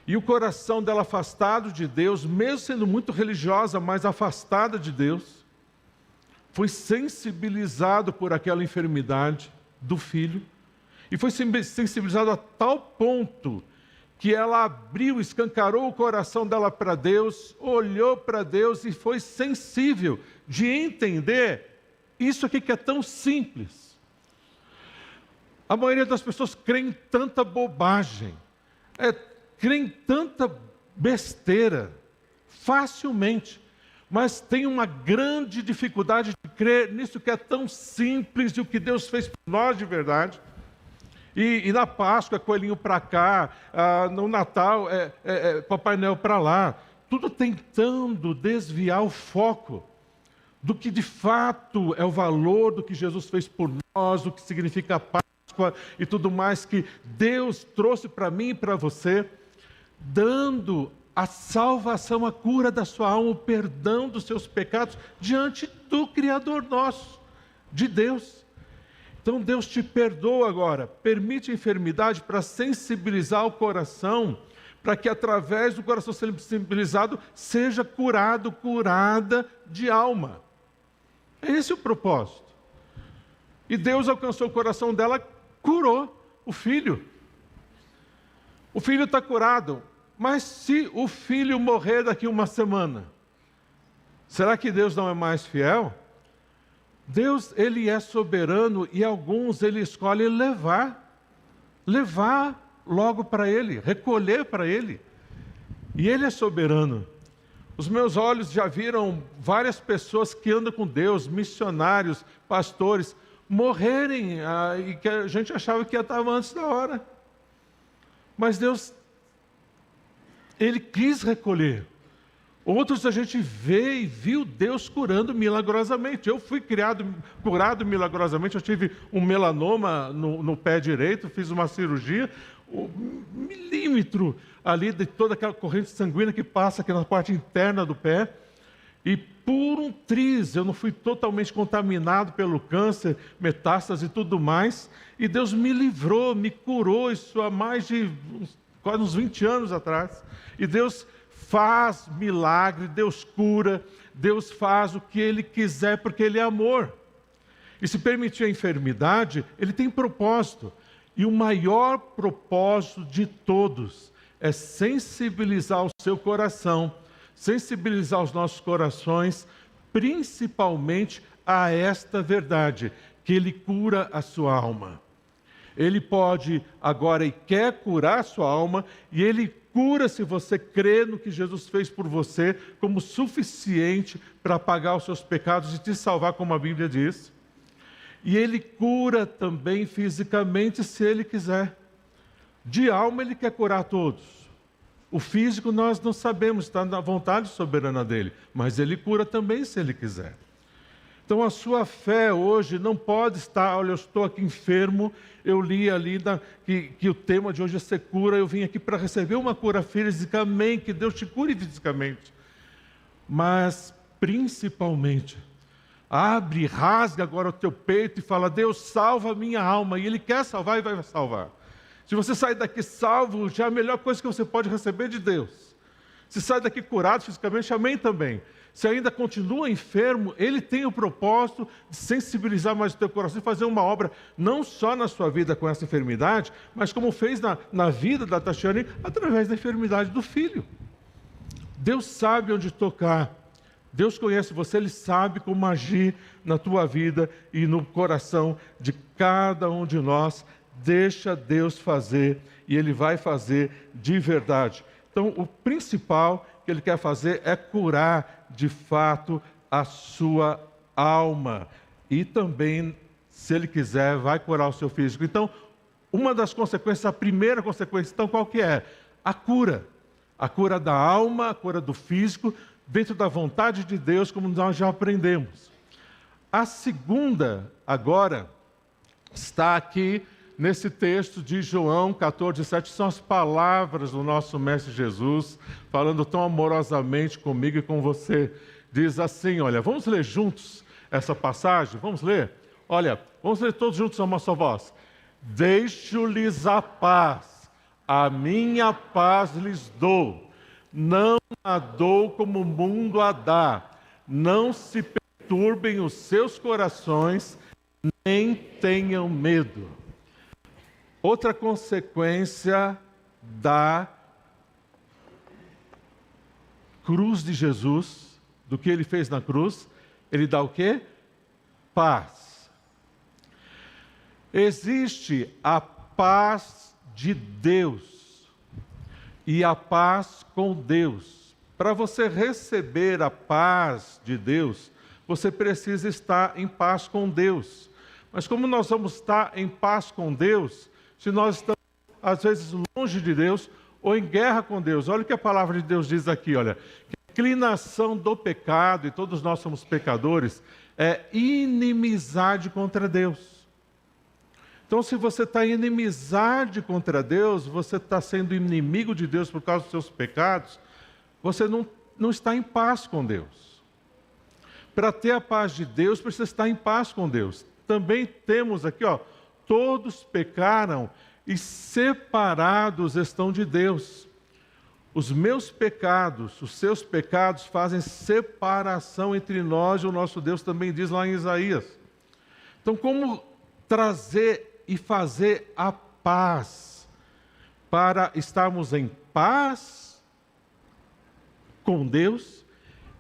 S1: E o coração dela afastado de Deus, mesmo sendo muito religiosa, mas afastada de Deus, foi sensibilizado por aquela enfermidade do filho. E foi sensibilizado a tal ponto que ela abriu, escancarou o coração dela para Deus, olhou para Deus e foi sensível de entender isso aqui que é tão simples. A maioria das pessoas crê em tanta bobagem, crê em tanta besteira, facilmente, mas tem uma grande dificuldade de crer nisso que é tão simples e o que Deus fez por nós de verdade. E na Páscoa, coelhinho para cá, no Natal, Papai Noel para lá, tudo tentando desviar o foco do que de fato é o valor do que Jesus fez por nós, o que significa a Páscoa e tudo mais que Deus trouxe para mim e para você, dando a salvação, a cura da sua alma, o perdão dos seus pecados diante do Criador nosso, de Deus. Então Deus te perdoa agora, permite a enfermidade para sensibilizar o coração, para que através do coração sensibilizado seja curado, curada de alma. Esse é o propósito. E Deus alcançou o coração dela, curou o filho. O filho está curado, mas se o filho morrer daqui uma semana, será que Deus não é mais fiel? Deus, Ele é soberano e alguns Ele escolhe levar logo para Ele, recolher para Ele. E Ele é soberano. Os meus olhos já viram várias pessoas que andam com Deus, missionários, pastores, morrerem, e que a gente achava que estava antes da hora. Mas Deus, Ele quis recolher. Outros a gente vê e viu Deus curando milagrosamente. Eu fui curado milagrosamente, eu tive um melanoma no pé direito, fiz uma cirurgia, 1 milímetro ali de toda aquela corrente sanguínea que passa aqui na parte interna do pé. E por um triz, eu não fui totalmente contaminado pelo câncer, metástase e tudo mais. E Deus me livrou, me curou, isso há mais de quase uns 20 anos atrás. E Deus faz milagre, Deus cura, Deus faz o que Ele quiser, porque Ele é amor. E se permitir a enfermidade, Ele tem propósito. E o maior propósito de todos é sensibilizar o seu coração, sensibilizar os nossos corações, principalmente a esta verdade, que Ele cura a sua alma. Ele pode agora e quer curar a sua alma, e Ele cura se você crê no que Jesus fez por você como suficiente para apagar os seus pecados e te salvar, como a Bíblia diz. E Ele cura também fisicamente, se Ele quiser. De alma Ele quer curar todos. O físico nós não sabemos, está na vontade soberana dEle, mas Ele cura também se Ele quiser. Então a sua fé hoje não pode estar, olha, eu estou aqui enfermo, eu li ali que o tema de hoje é ser cura, eu vim aqui para receber uma cura física, amém, que Deus te cure fisicamente. Mas, principalmente, abre, rasga agora o teu peito e fala: Deus, salva a minha alma, e Ele quer salvar e vai salvar. Se você sair daqui salvo, já é a melhor coisa que você pode receber de Deus. Se sai daqui curado fisicamente, amém também. Se ainda continua enfermo, Ele tem o propósito de sensibilizar mais o teu coração e fazer uma obra, não só na sua vida com essa enfermidade, mas como fez na vida da Tatiane, através da enfermidade do filho. Deus sabe onde tocar. Deus conhece você, Ele sabe como agir na tua vida e no coração de cada um de nós. Deixa Deus fazer e Ele vai fazer de verdade. Então, o principal que Ele quer fazer é curar de fato a sua alma. E também, se Ele quiser, vai curar o seu físico. Então, uma das consequências, a primeira consequência, então, qual que é? A cura. A cura da alma, a cura do físico, dentro da vontade de Deus, como nós já aprendemos. A segunda, agora, está aqui nesse texto de João 14:7, são as palavras do nosso Mestre Jesus, falando tão amorosamente comigo e com você. Diz assim, olha, vamos ler juntos essa passagem? Vamos ler? Olha, vamos ler todos juntos a uma só voz. Deixo-lhes a paz, a minha paz lhes dou. Não a dou como o mundo a dá. Não se perturbem os seus corações, nem tenham medo. Outra consequência da cruz de Jesus, do que Ele fez na cruz, Ele dá o quê? Paz. Existe a paz de Deus e a paz com Deus. Para você receber a paz de Deus, você precisa estar em paz com Deus. Mas como nós vamos estar em paz com Deus, se nós estamos, às vezes, longe de Deus ou em guerra com Deus? Olha o que a palavra de Deus diz aqui, olha. Que a inclinação do pecado, e todos nós somos pecadores, é inimizade contra Deus. Então, se você está em inimizade contra Deus, você está sendo inimigo de Deus por causa dos seus pecados, você não está em paz com Deus. Para ter a paz de Deus, precisa estar em paz com Deus. Também temos aqui, ó, todos pecaram e separados estão de Deus. Os meus pecados, os seus pecados fazem separação entre nós e o nosso Deus, também diz lá em Isaías. Então, como trazer e fazer a paz para estarmos em paz com Deus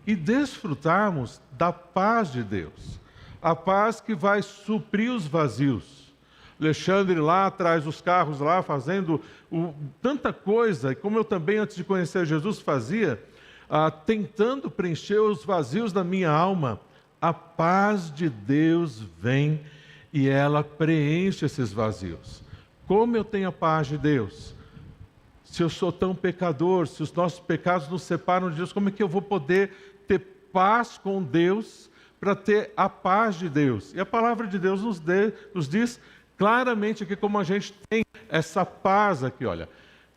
S1: e desfrutarmos da paz de Deus? A paz que vai suprir os vazios. Alexandre lá atrás, os carros lá, fazendo tanta coisa, e como eu também, antes de conhecer Jesus, fazia, tentando preencher os vazios da minha alma. A paz de Deus vem e ela preenche esses vazios. Como eu tenho a paz de Deus? Se eu sou tão pecador, se os nossos pecados nos separam de Deus, como é que eu vou poder ter paz com Deus para ter a paz de Deus? E a palavra de Deus nos diz claramente aqui como a gente tem essa paz aqui, olha.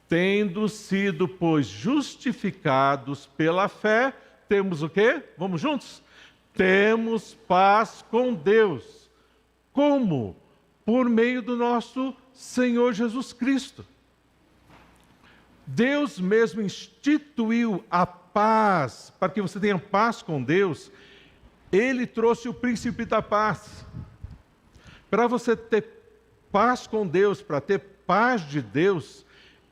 S1: Tendo sido, pois, justificados pela fé, temos o quê? Vamos juntos? Temos paz com Deus. Como? Por meio do nosso Senhor Jesus Cristo. Deus mesmo instituiu a paz, para que você tenha paz com Deus. Ele trouxe o príncipe da paz. Para você ter paz com Deus, para ter paz de Deus,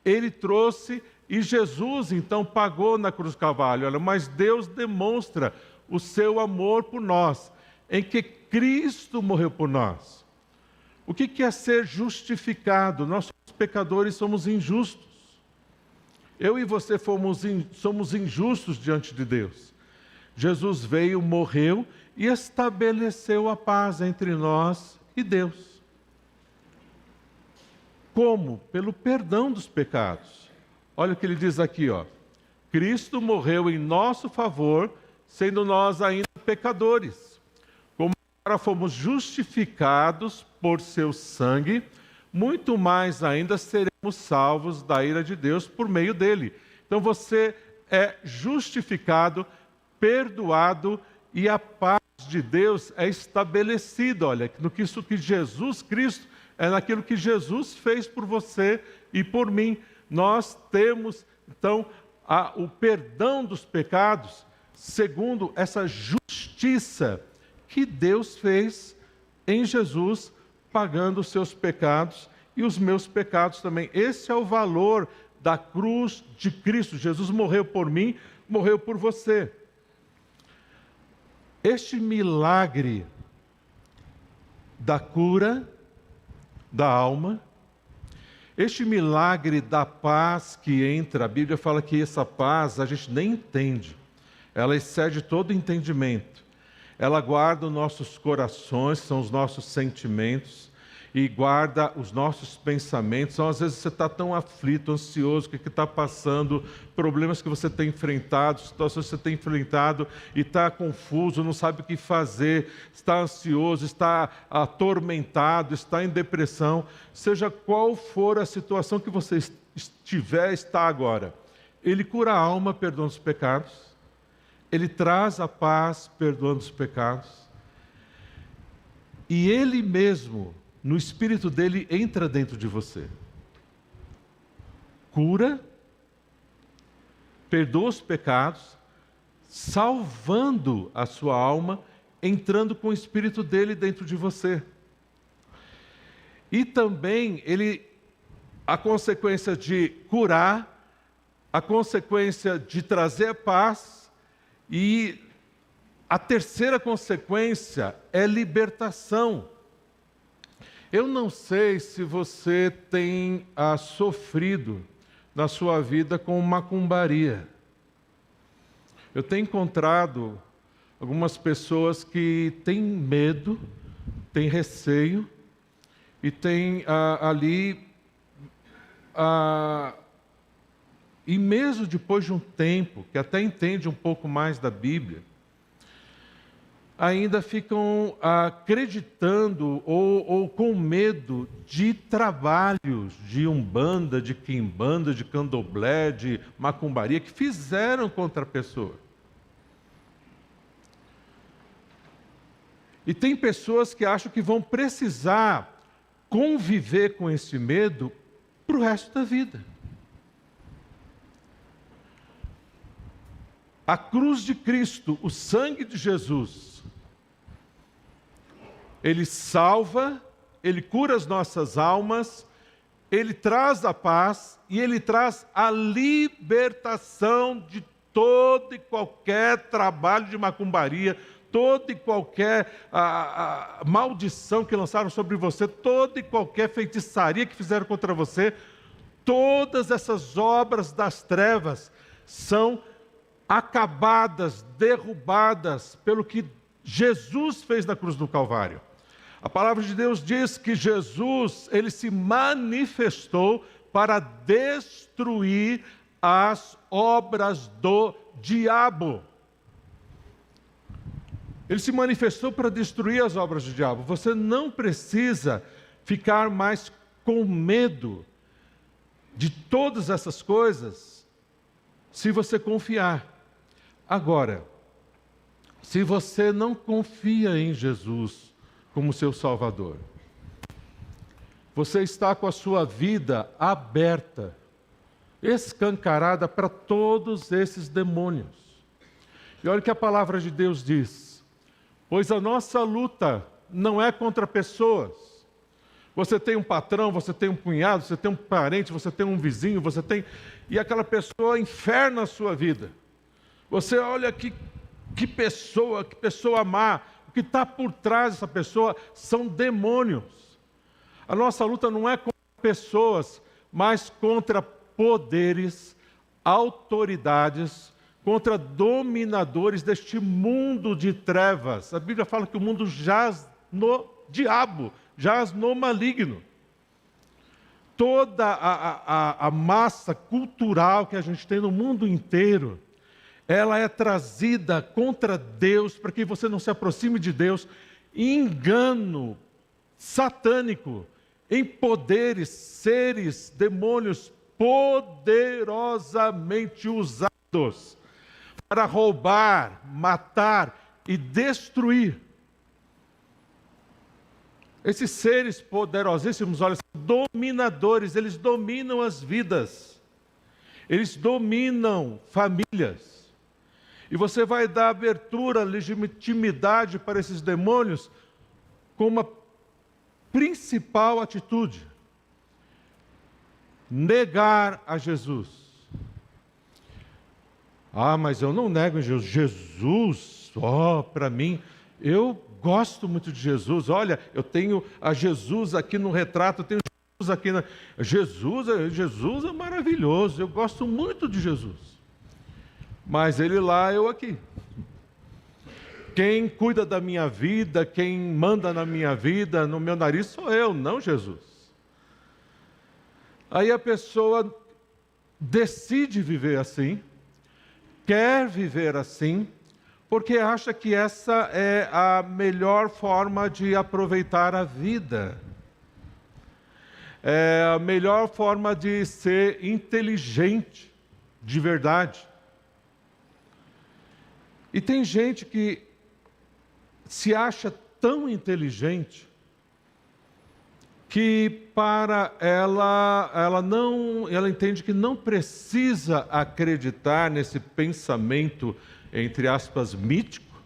S1: Ele trouxe, e Jesus então pagou na cruz do Calvário. Olha, mas Deus demonstra o seu amor por nós, em que Cristo morreu por nós. O que é ser justificado? Nós somos pecadores, somos injustos. Eu e você somos injustos diante de Deus. Jesus veio, morreu e estabeleceu a paz entre nós e Deus. Como? Pelo perdão dos pecados. Olha o que ele diz aqui, ó. Cristo morreu em nosso favor, sendo nós ainda pecadores. Como agora fomos justificados por seu sangue, muito mais ainda seremos salvos da ira de Deus por meio dele. Então você é justificado, perdoado, e a paz de Deus é estabelecida, olha, no que isso que Jesus Cristo, é naquilo que Jesus fez por você e por mim. Nós temos, então, o perdão dos pecados segundo essa justiça que Deus fez em Jesus, pagando os seus pecados e os meus pecados também. Esse é o valor da cruz de Cristo. Jesus morreu por mim, morreu por você. Este milagre da cura da alma, este milagre da paz que entra, a Bíblia fala que essa paz a gente nem entende, ela excede todo entendimento, ela guarda os nossos corações, são os nossos sentimentos, e guarda os nossos pensamentos. Então, às vezes você está tão aflito, ansioso, o que está passando, problemas que você tem enfrentado, situações que você tem enfrentado, e está confuso, não sabe o que fazer, está ansioso, está atormentado, está em depressão, seja qual for a situação que você está agora, Ele cura a alma perdoando os pecados, Ele traz a paz perdoando os pecados, e Ele mesmo, no Espírito dele, entra dentro de você. Cura, perdoa os pecados, salvando a sua alma, entrando com o Espírito dele dentro de você. E também, a consequência de curar, a consequência de trazer paz, e a terceira consequência é libertação. Eu não sei se você tem sofrido na sua vida com macumbaria. Eu tenho encontrado algumas pessoas que têm medo, têm receio, e têm e mesmo depois de um tempo, que até entende um pouco mais da Bíblia, ainda ficam acreditando ou com medo de trabalhos de umbanda, de quimbanda, de candomblé, de macumbaria, que fizeram contra a pessoa. E tem pessoas que acham que vão precisar conviver com esse medo para o resto da vida. A cruz de Cristo, o sangue de Jesus, Ele salva, Ele cura as nossas almas, Ele traz a paz e Ele traz a libertação de todo e qualquer trabalho de macumbaria, toda e qualquer maldição que lançaram sobre você, toda e qualquer feitiçaria que fizeram contra você. Todas essas obras das trevas são acabadas, derrubadas pelo que Jesus fez na cruz do Calvário. A palavra de Deus diz que Jesus, Ele se manifestou para destruir as obras do diabo. Ele se manifestou para destruir as obras do diabo. Você não precisa ficar mais com medo de todas essas coisas se você confiar. Agora, se você não confia em Jesus como seu Salvador, você está com a sua vida aberta, escancarada para todos esses demônios. E olha o que a palavra de Deus diz: pois a nossa luta não é contra pessoas. Você tem um patrão, você tem um cunhado, você tem um parente, você tem um vizinho, e aquela pessoa inferna a sua vida. Você olha que pessoa má. O que está por trás dessa pessoa são demônios. A nossa luta não é contra pessoas, mas contra poderes, autoridades, contra dominadores deste mundo de trevas. A Bíblia fala que o mundo jaz no diabo, jaz no maligno. Toda a massa cultural que a gente tem no mundo inteiro, ela é trazida contra Deus, para que você não se aproxime de Deus. Engano satânico em poderes, seres, demônios poderosamente usados para roubar, matar e destruir. Esses seres poderosíssimos, olha, são dominadores, eles dominam as vidas. Eles dominam famílias. E você vai dar abertura, legitimidade para esses demônios com uma principal atitude: negar a Jesus. Ah, mas eu não nego Jesus. Jesus, para mim, eu gosto muito de Jesus. Olha, eu tenho a Jesus aqui no retrato, eu tenho Jesus aqui na... Jesus é maravilhoso, eu gosto muito de Jesus. Mas ele lá, eu aqui. Quem cuida da minha vida, quem manda na minha vida, no meu nariz, sou eu, não Jesus. Aí a pessoa decide viver assim, quer viver assim, porque acha que essa é a melhor forma de aproveitar a vida. É a melhor forma de ser inteligente, de verdade. E tem gente que se acha tão inteligente que para ela entende que não precisa acreditar nesse pensamento, entre aspas, mítico,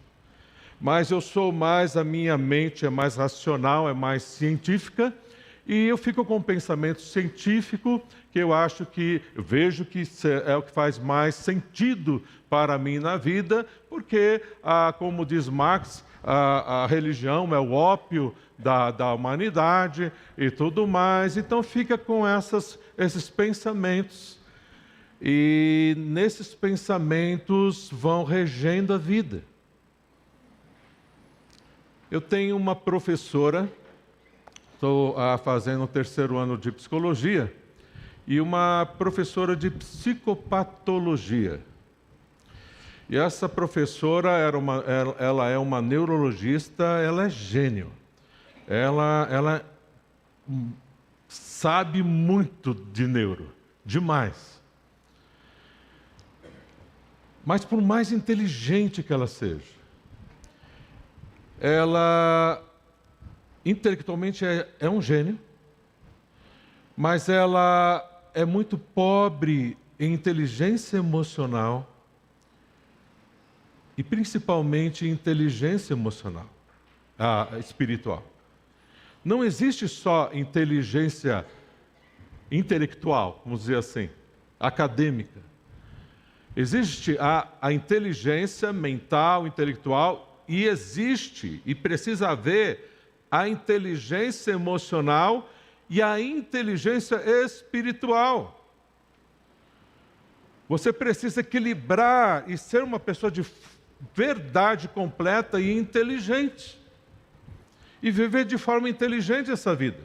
S1: mas a minha mente é mais racional, é mais científica, e eu fico com um pensamento científico que eu vejo que é o que faz mais sentido para mim na vida, porque, como diz Marx, a religião é o ópio da humanidade e tudo mais. Então fica com esses pensamentos, e nesses pensamentos vão regendo a vida. Eu tenho uma professora, estou fazendo o 3º ano de psicologia, e uma professora de psicopatologia. E essa professora ela é uma neurologista, ela é gênio. Ela sabe muito de neuro, demais. Mas por mais inteligente que ela seja, ela intelectualmente é um gênio, mas ela é muito pobre em inteligência emocional e principalmente inteligência espiritual. Não existe só inteligência intelectual, vamos dizer assim, acadêmica. Existe a inteligência mental, intelectual, e existe e precisa haver a inteligência emocional e a inteligência espiritual. Você precisa equilibrar e ser uma pessoa de verdade completa e inteligente. E viver de forma inteligente essa vida.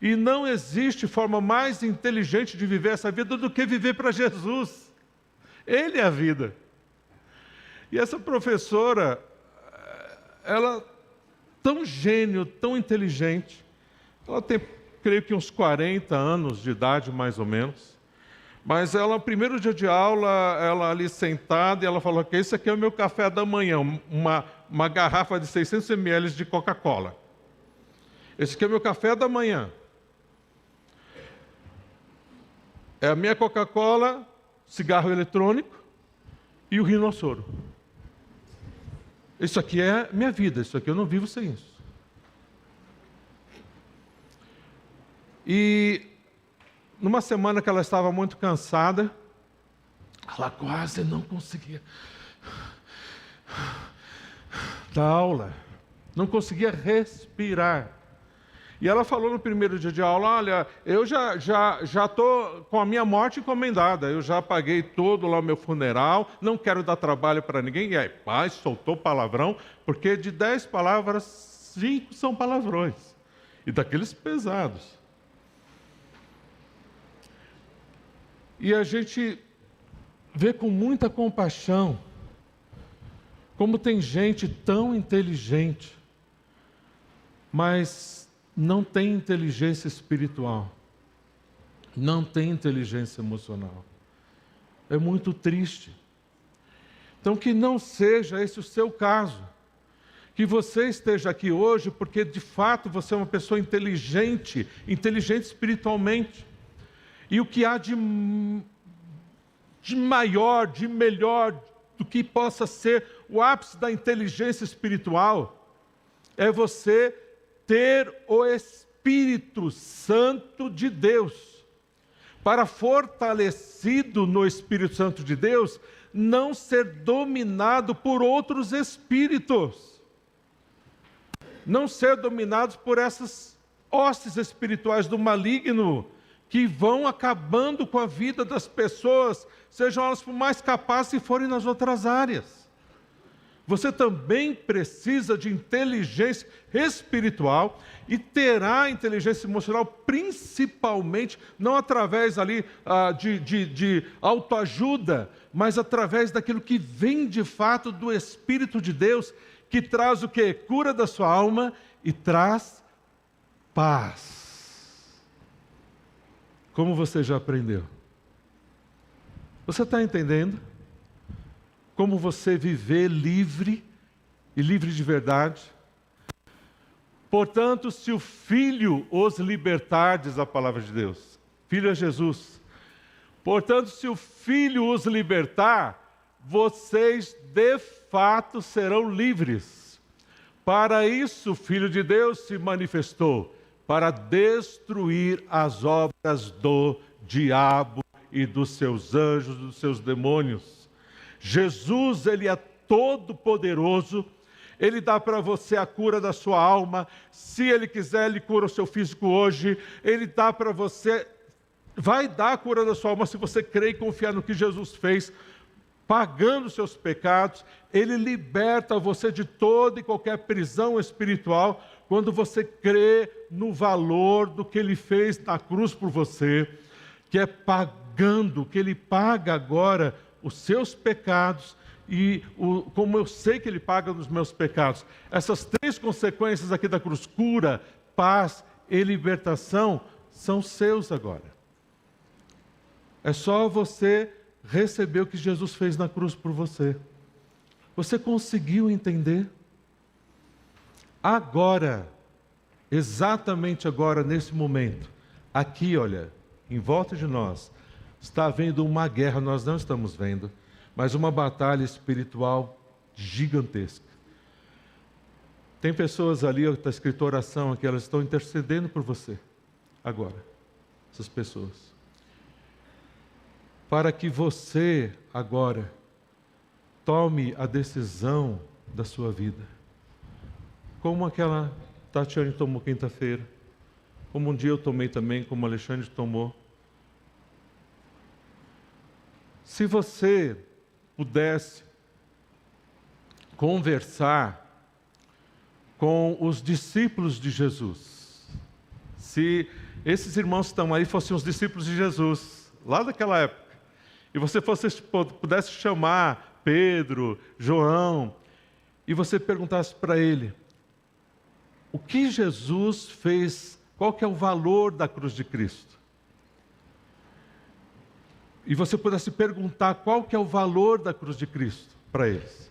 S1: E não existe forma mais inteligente de viver essa vida do que viver para Jesus. Ele é a vida. E essa professora, ela tão gênio, tão inteligente, ela tem, creio que uns 40 anos de idade, mais ou menos, mas ela, no primeiro dia de aula, ela ali sentada, e ela falou que esse aqui é o meu café da manhã, uma garrafa de 600 ml de Coca-Cola. Esse aqui é o meu café da manhã. É a minha Coca-Cola, cigarro eletrônico e o rinossoro. Isso aqui é minha vida, isso aqui eu não vivo sem isso. E numa semana que ela estava muito cansada, ela quase não conseguia dar aula, não conseguia respirar. E ela falou no primeiro dia de aula: olha, eu já estou com a minha morte encomendada, eu já paguei todo lá o meu funeral, não quero dar trabalho para ninguém. E aí, pai, soltou palavrão, porque de 10 palavras, 5 são palavrões, e daqueles pesados. E a gente vê com muita compaixão como tem gente tão inteligente, mas não tem inteligência espiritual, não tem inteligência emocional. É muito triste. Então, que não seja esse o seu caso. Que você esteja aqui hoje porque, de fato, você é uma pessoa inteligente, inteligente espiritualmente. E o que há de de maior, de melhor, do que possa ser o ápice da inteligência espiritual, é você ter o Espírito Santo de Deus. Para fortalecido no Espírito Santo de Deus, não ser dominado por outros espíritos. Não ser dominados por essas hostes espirituais do maligno, que vão acabando com a vida das pessoas, sejam elas por mais capazes se forem nas outras áreas. Você também precisa de inteligência espiritual e terá inteligência emocional, principalmente, não através ali de autoajuda, mas através daquilo que vem de fato do Espírito de Deus, que traz o quê? Cura da sua alma e traz paz. Como você já aprendeu? Você está entendendo? Como você viver livre e livre de verdade? Portanto, se o Filho os libertar, diz a palavra de Deus, Filho é Jesus. Portanto, se o Filho os libertar, vocês de fato serão livres. Para isso o Filho de Deus se manifestou, para destruir as obras do diabo e dos seus anjos, dos seus demônios. Jesus, Ele é todo poderoso, Ele dá para você a cura da sua alma, se Ele quiser, Ele cura o seu físico hoje, Ele dá para você, vai dar a cura da sua alma se você crer e confiar no que Jesus fez, pagando os seus pecados. Ele liberta você de toda e qualquer prisão espiritual, quando você crê no valor do que Ele fez na cruz por você, que é pagando, que Ele paga agora os seus pecados, e como eu sei que Ele paga os meus pecados. Essas três consequências aqui da cruz, cura, paz e libertação, são seus agora. É só você receber o que Jesus fez na cruz por você. Você conseguiu entender? Agora, exatamente agora, nesse momento, aqui, olha, em volta de nós, está havendo uma guerra, nós não estamos vendo, mas uma batalha espiritual gigantesca. Tem pessoas ali, está escrito oração aqui, elas estão intercedendo por você, agora, essas pessoas. Para que você, agora, tome a decisão da sua vida. Como aquela Tatiane tomou quinta-feira, como um dia eu tomei também, como o Alexandre tomou. Se você pudesse conversar com os discípulos de Jesus, se esses irmãos que estão aí fossem os discípulos de Jesus, lá daquela época, e você pudesse chamar Pedro, João, e você perguntasse para ele, o que Jesus fez, qual que é o valor da cruz de Cristo? E você pudesse perguntar qual que é o valor da cruz de Cristo para eles.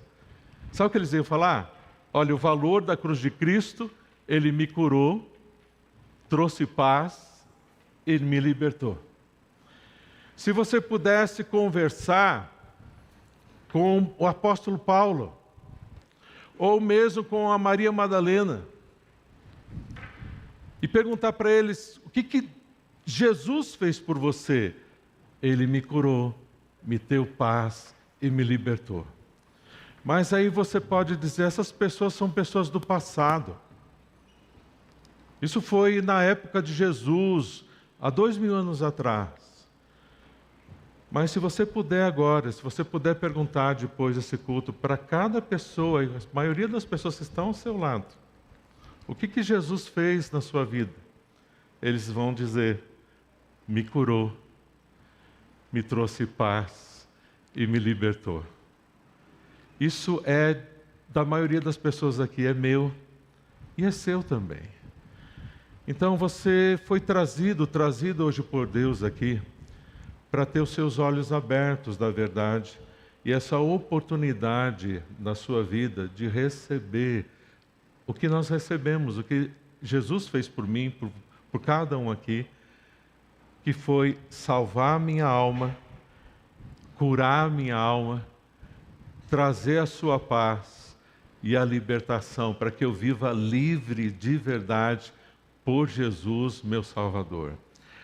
S1: Sabe o que eles iam falar? Olha, o valor da cruz de Cristo, Ele me curou, trouxe paz, Ele me libertou. Se você pudesse conversar com o apóstolo Paulo, ou mesmo com a Maria Madalena, e perguntar para eles, o que Jesus fez por você? Ele me curou, me deu paz e me libertou. Mas aí você pode dizer, essas pessoas são pessoas do passado. Isso foi na época de Jesus, há 2000 anos atrás. Mas se você puder agora, se você puder perguntar depois desse culto, para cada pessoa, a maioria das pessoas que estão ao seu lado, o que Jesus fez na sua vida? Eles vão dizer, me curou, me trouxe paz e me libertou. Isso é da maioria das pessoas aqui, é meu e é seu também. Então você foi trazido hoje por Deus aqui, para ter os seus olhos abertos da verdade e essa oportunidade na sua vida de receber o que nós recebemos, o que Jesus fez por mim, por cada um aqui, que foi salvar minha alma, curar minha alma, trazer a sua paz e a libertação, para que eu viva livre de verdade por Jesus, meu Salvador.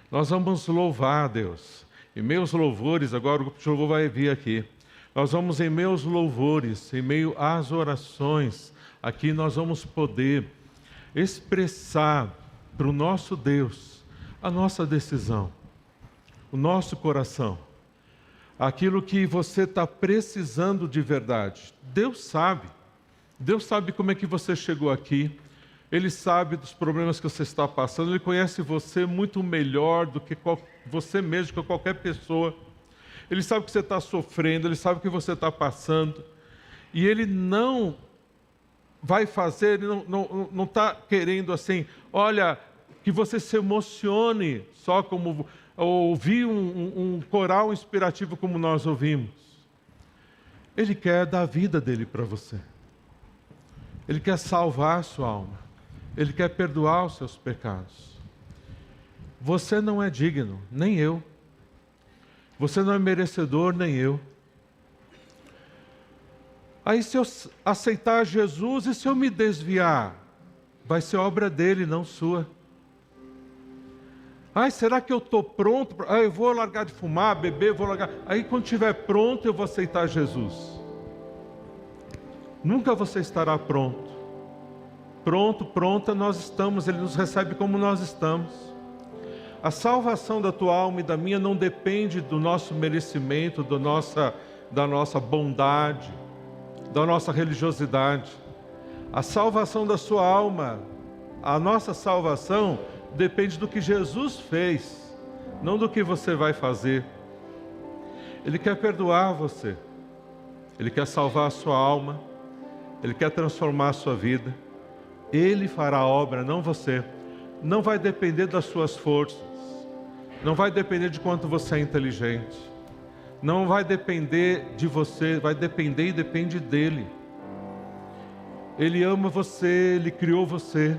S1: Nós vamos louvar a Deus. Em meus louvores, agora o grupo de louvor vai vir aqui. Nós vamos em meus louvores, em meio às orações, aqui nós vamos poder expressar para o nosso Deus a nossa decisão, o nosso coração, aquilo que você está precisando de verdade. Deus sabe como é que você chegou aqui, Ele sabe dos problemas que você está passando, Ele conhece você muito melhor do que você mesmo, que qualquer pessoa. Ele sabe que você está sofrendo, Ele sabe o que você está passando, e Ele não vai fazer, Ele não está querendo assim, olha, que você se emocione só como ouvir um coral inspirativo como nós ouvimos. Ele quer dar a vida dele para você. Ele quer salvar a sua alma. Ele quer perdoar os seus pecados. Você não é digno, nem eu. Você não é merecedor, nem eu. Aí se eu aceitar Jesus e se eu me desviar, vai ser obra dele, não sua. Ai, será que eu estou pronto? Eu vou largar de fumar, beber, vou largar. Aí quando estiver pronto, eu vou aceitar Jesus. Nunca você estará pronto. Pronta nós estamos, Ele nos recebe como nós estamos. A salvação da tua alma e da minha não depende do nosso merecimento, da nossa bondade, da nossa religiosidade. A salvação da sua alma, a nossa salvação, depende do que Jesus fez, não do que você vai fazer. Ele quer perdoar você, Ele quer salvar a sua alma, Ele quer transformar a sua vida. Ele fará a obra, não você. Não vai depender das suas forças, não vai depender de quanto você é inteligente, não vai depender de você, vai depender e depende dEle. Ele ama você, Ele criou você,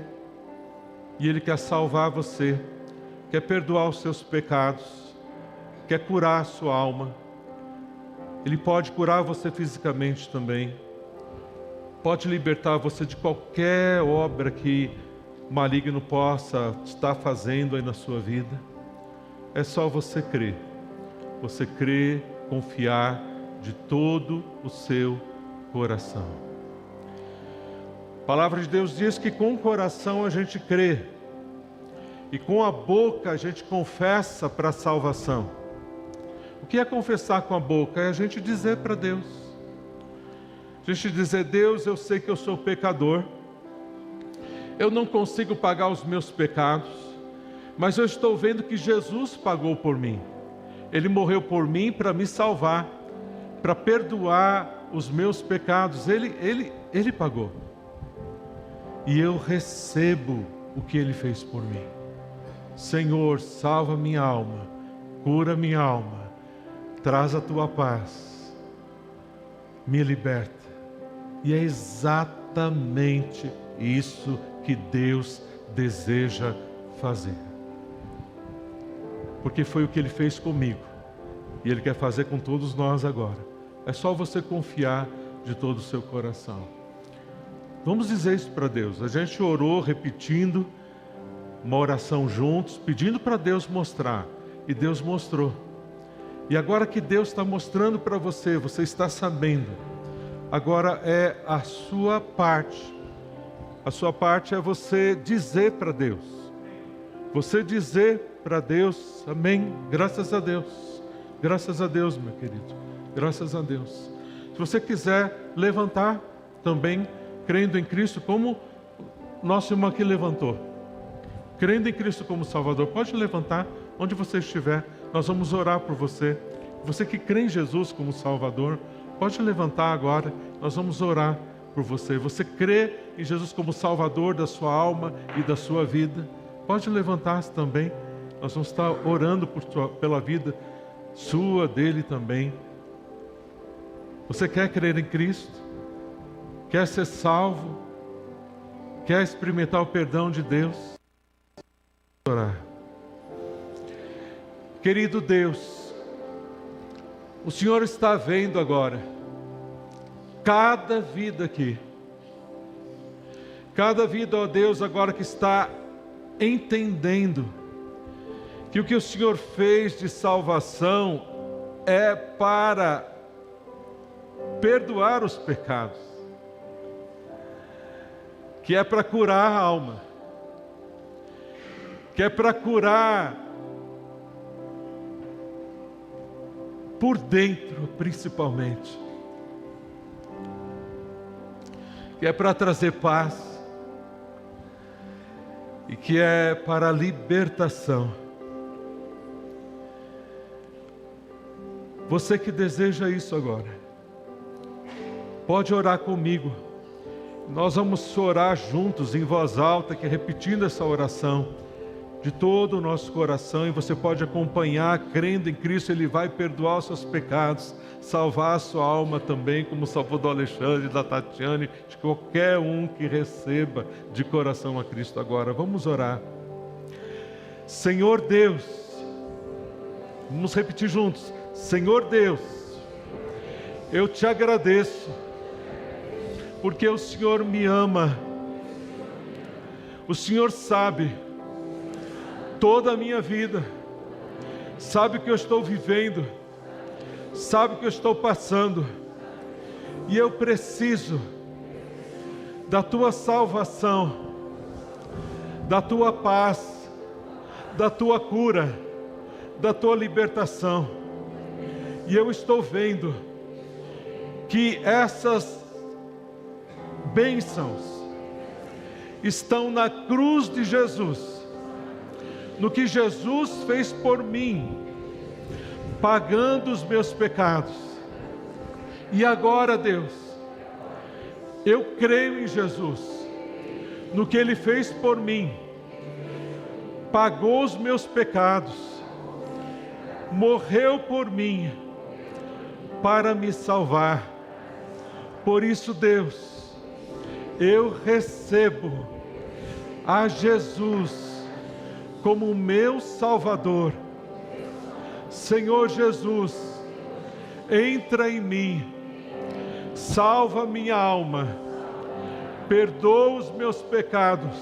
S1: e Ele quer salvar você, quer perdoar os seus pecados, quer curar a sua alma. Ele pode curar você fisicamente também, pode libertar você de qualquer obra que o maligno possa estar fazendo aí na sua vida. É só você crer, confiar de todo o seu coração. A palavra de Deus diz que com o coração a gente crê e com a boca a gente confessa para a salvação. O que é confessar com a boca? É a gente dizer para Deus. A gente dizer: Deus, eu sei que eu sou pecador, eu não consigo pagar os meus pecados, mas eu estou vendo que Jesus pagou por mim. Ele morreu por mim para me salvar, para perdoar os meus pecados. Ele pagou. E eu recebo o que Ele fez por mim. Senhor, salva minha alma, cura minha alma, traz a Tua paz, me liberta. E é exatamente isso que Deus deseja fazer. Porque foi o que Ele fez comigo, e Ele quer fazer com todos nós agora. É só você confiar de todo o seu coração. Vamos dizer isso para Deus. A gente orou repetindo uma oração juntos, pedindo para Deus mostrar, e Deus mostrou. E agora que Deus está mostrando para você, você está sabendo. Agora é a sua parte. A sua parte é você dizer para Deus. Você dizer para Deus, amém, graças a Deus. Graças a Deus, meu querido. Graças a Deus. Se você quiser levantar também, crendo em Cristo, como nosso irmão aqui levantou. Crendo em Cristo como Salvador, pode levantar onde você estiver. Nós vamos orar por você. Você que crê em Jesus como Salvador, pode levantar agora, nós vamos orar por você. Você crê em Jesus como Salvador da sua alma e da sua vida, pode levantar-se também. Nós vamos estar orando pela vida sua, dele também. Você quer crer em Cristo? Quer ser salvo? Quer experimentar o perdão de Deus? Vamos orar. Querido Deus, O Senhor está vendo agora cada vida aqui. Cada vida, ó Deus, agora que está entendendo que o que o Senhor fez de salvação é para perdoar os pecados, que é para curar a alma, que é para curar por dentro, principalmente, que é para trazer paz e que é para a libertação. Você que deseja isso agora, pode orar comigo. Nós vamos orar juntos em voz alta, que repetindo essa oração de todo o nosso coração, e você pode acompanhar, crendo em Cristo. Ele vai perdoar os seus pecados, salvar a sua alma também, como salvou do Alexandre, da Tatiane, de qualquer um que receba de coração a Cristo agora. Vamos orar. Senhor Deus, vamos repetir juntos. Senhor Deus, eu te agradeço, porque o Senhor me ama. O Senhor sabe toda a minha vida, sabe o que eu estou vivendo, sabe o que eu estou passando, e eu preciso da tua salvação, da tua paz, da tua cura, da tua libertação. E eu estou vendo que essas bênçãos estão na cruz de Jesus, no que Jesus fez por mim, pagando os meus pecados. E agora, Deus, eu creio em Jesus, no que Ele fez por mim, pagou os meus pecados, morreu por mim, para me salvar. Por isso, Deus, eu recebo a Jesus como meu Salvador. Senhor Jesus, entra em mim, salva minha alma, perdoa os meus pecados,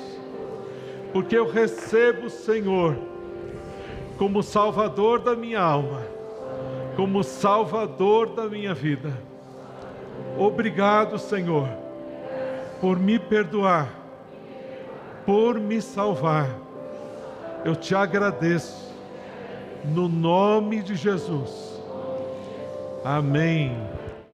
S1: porque eu recebo o Senhor como Salvador da minha alma, como Salvador da minha vida. Obrigado, Senhor, por me perdoar, por me salvar. Eu te agradeço, no nome de Jesus. Amém.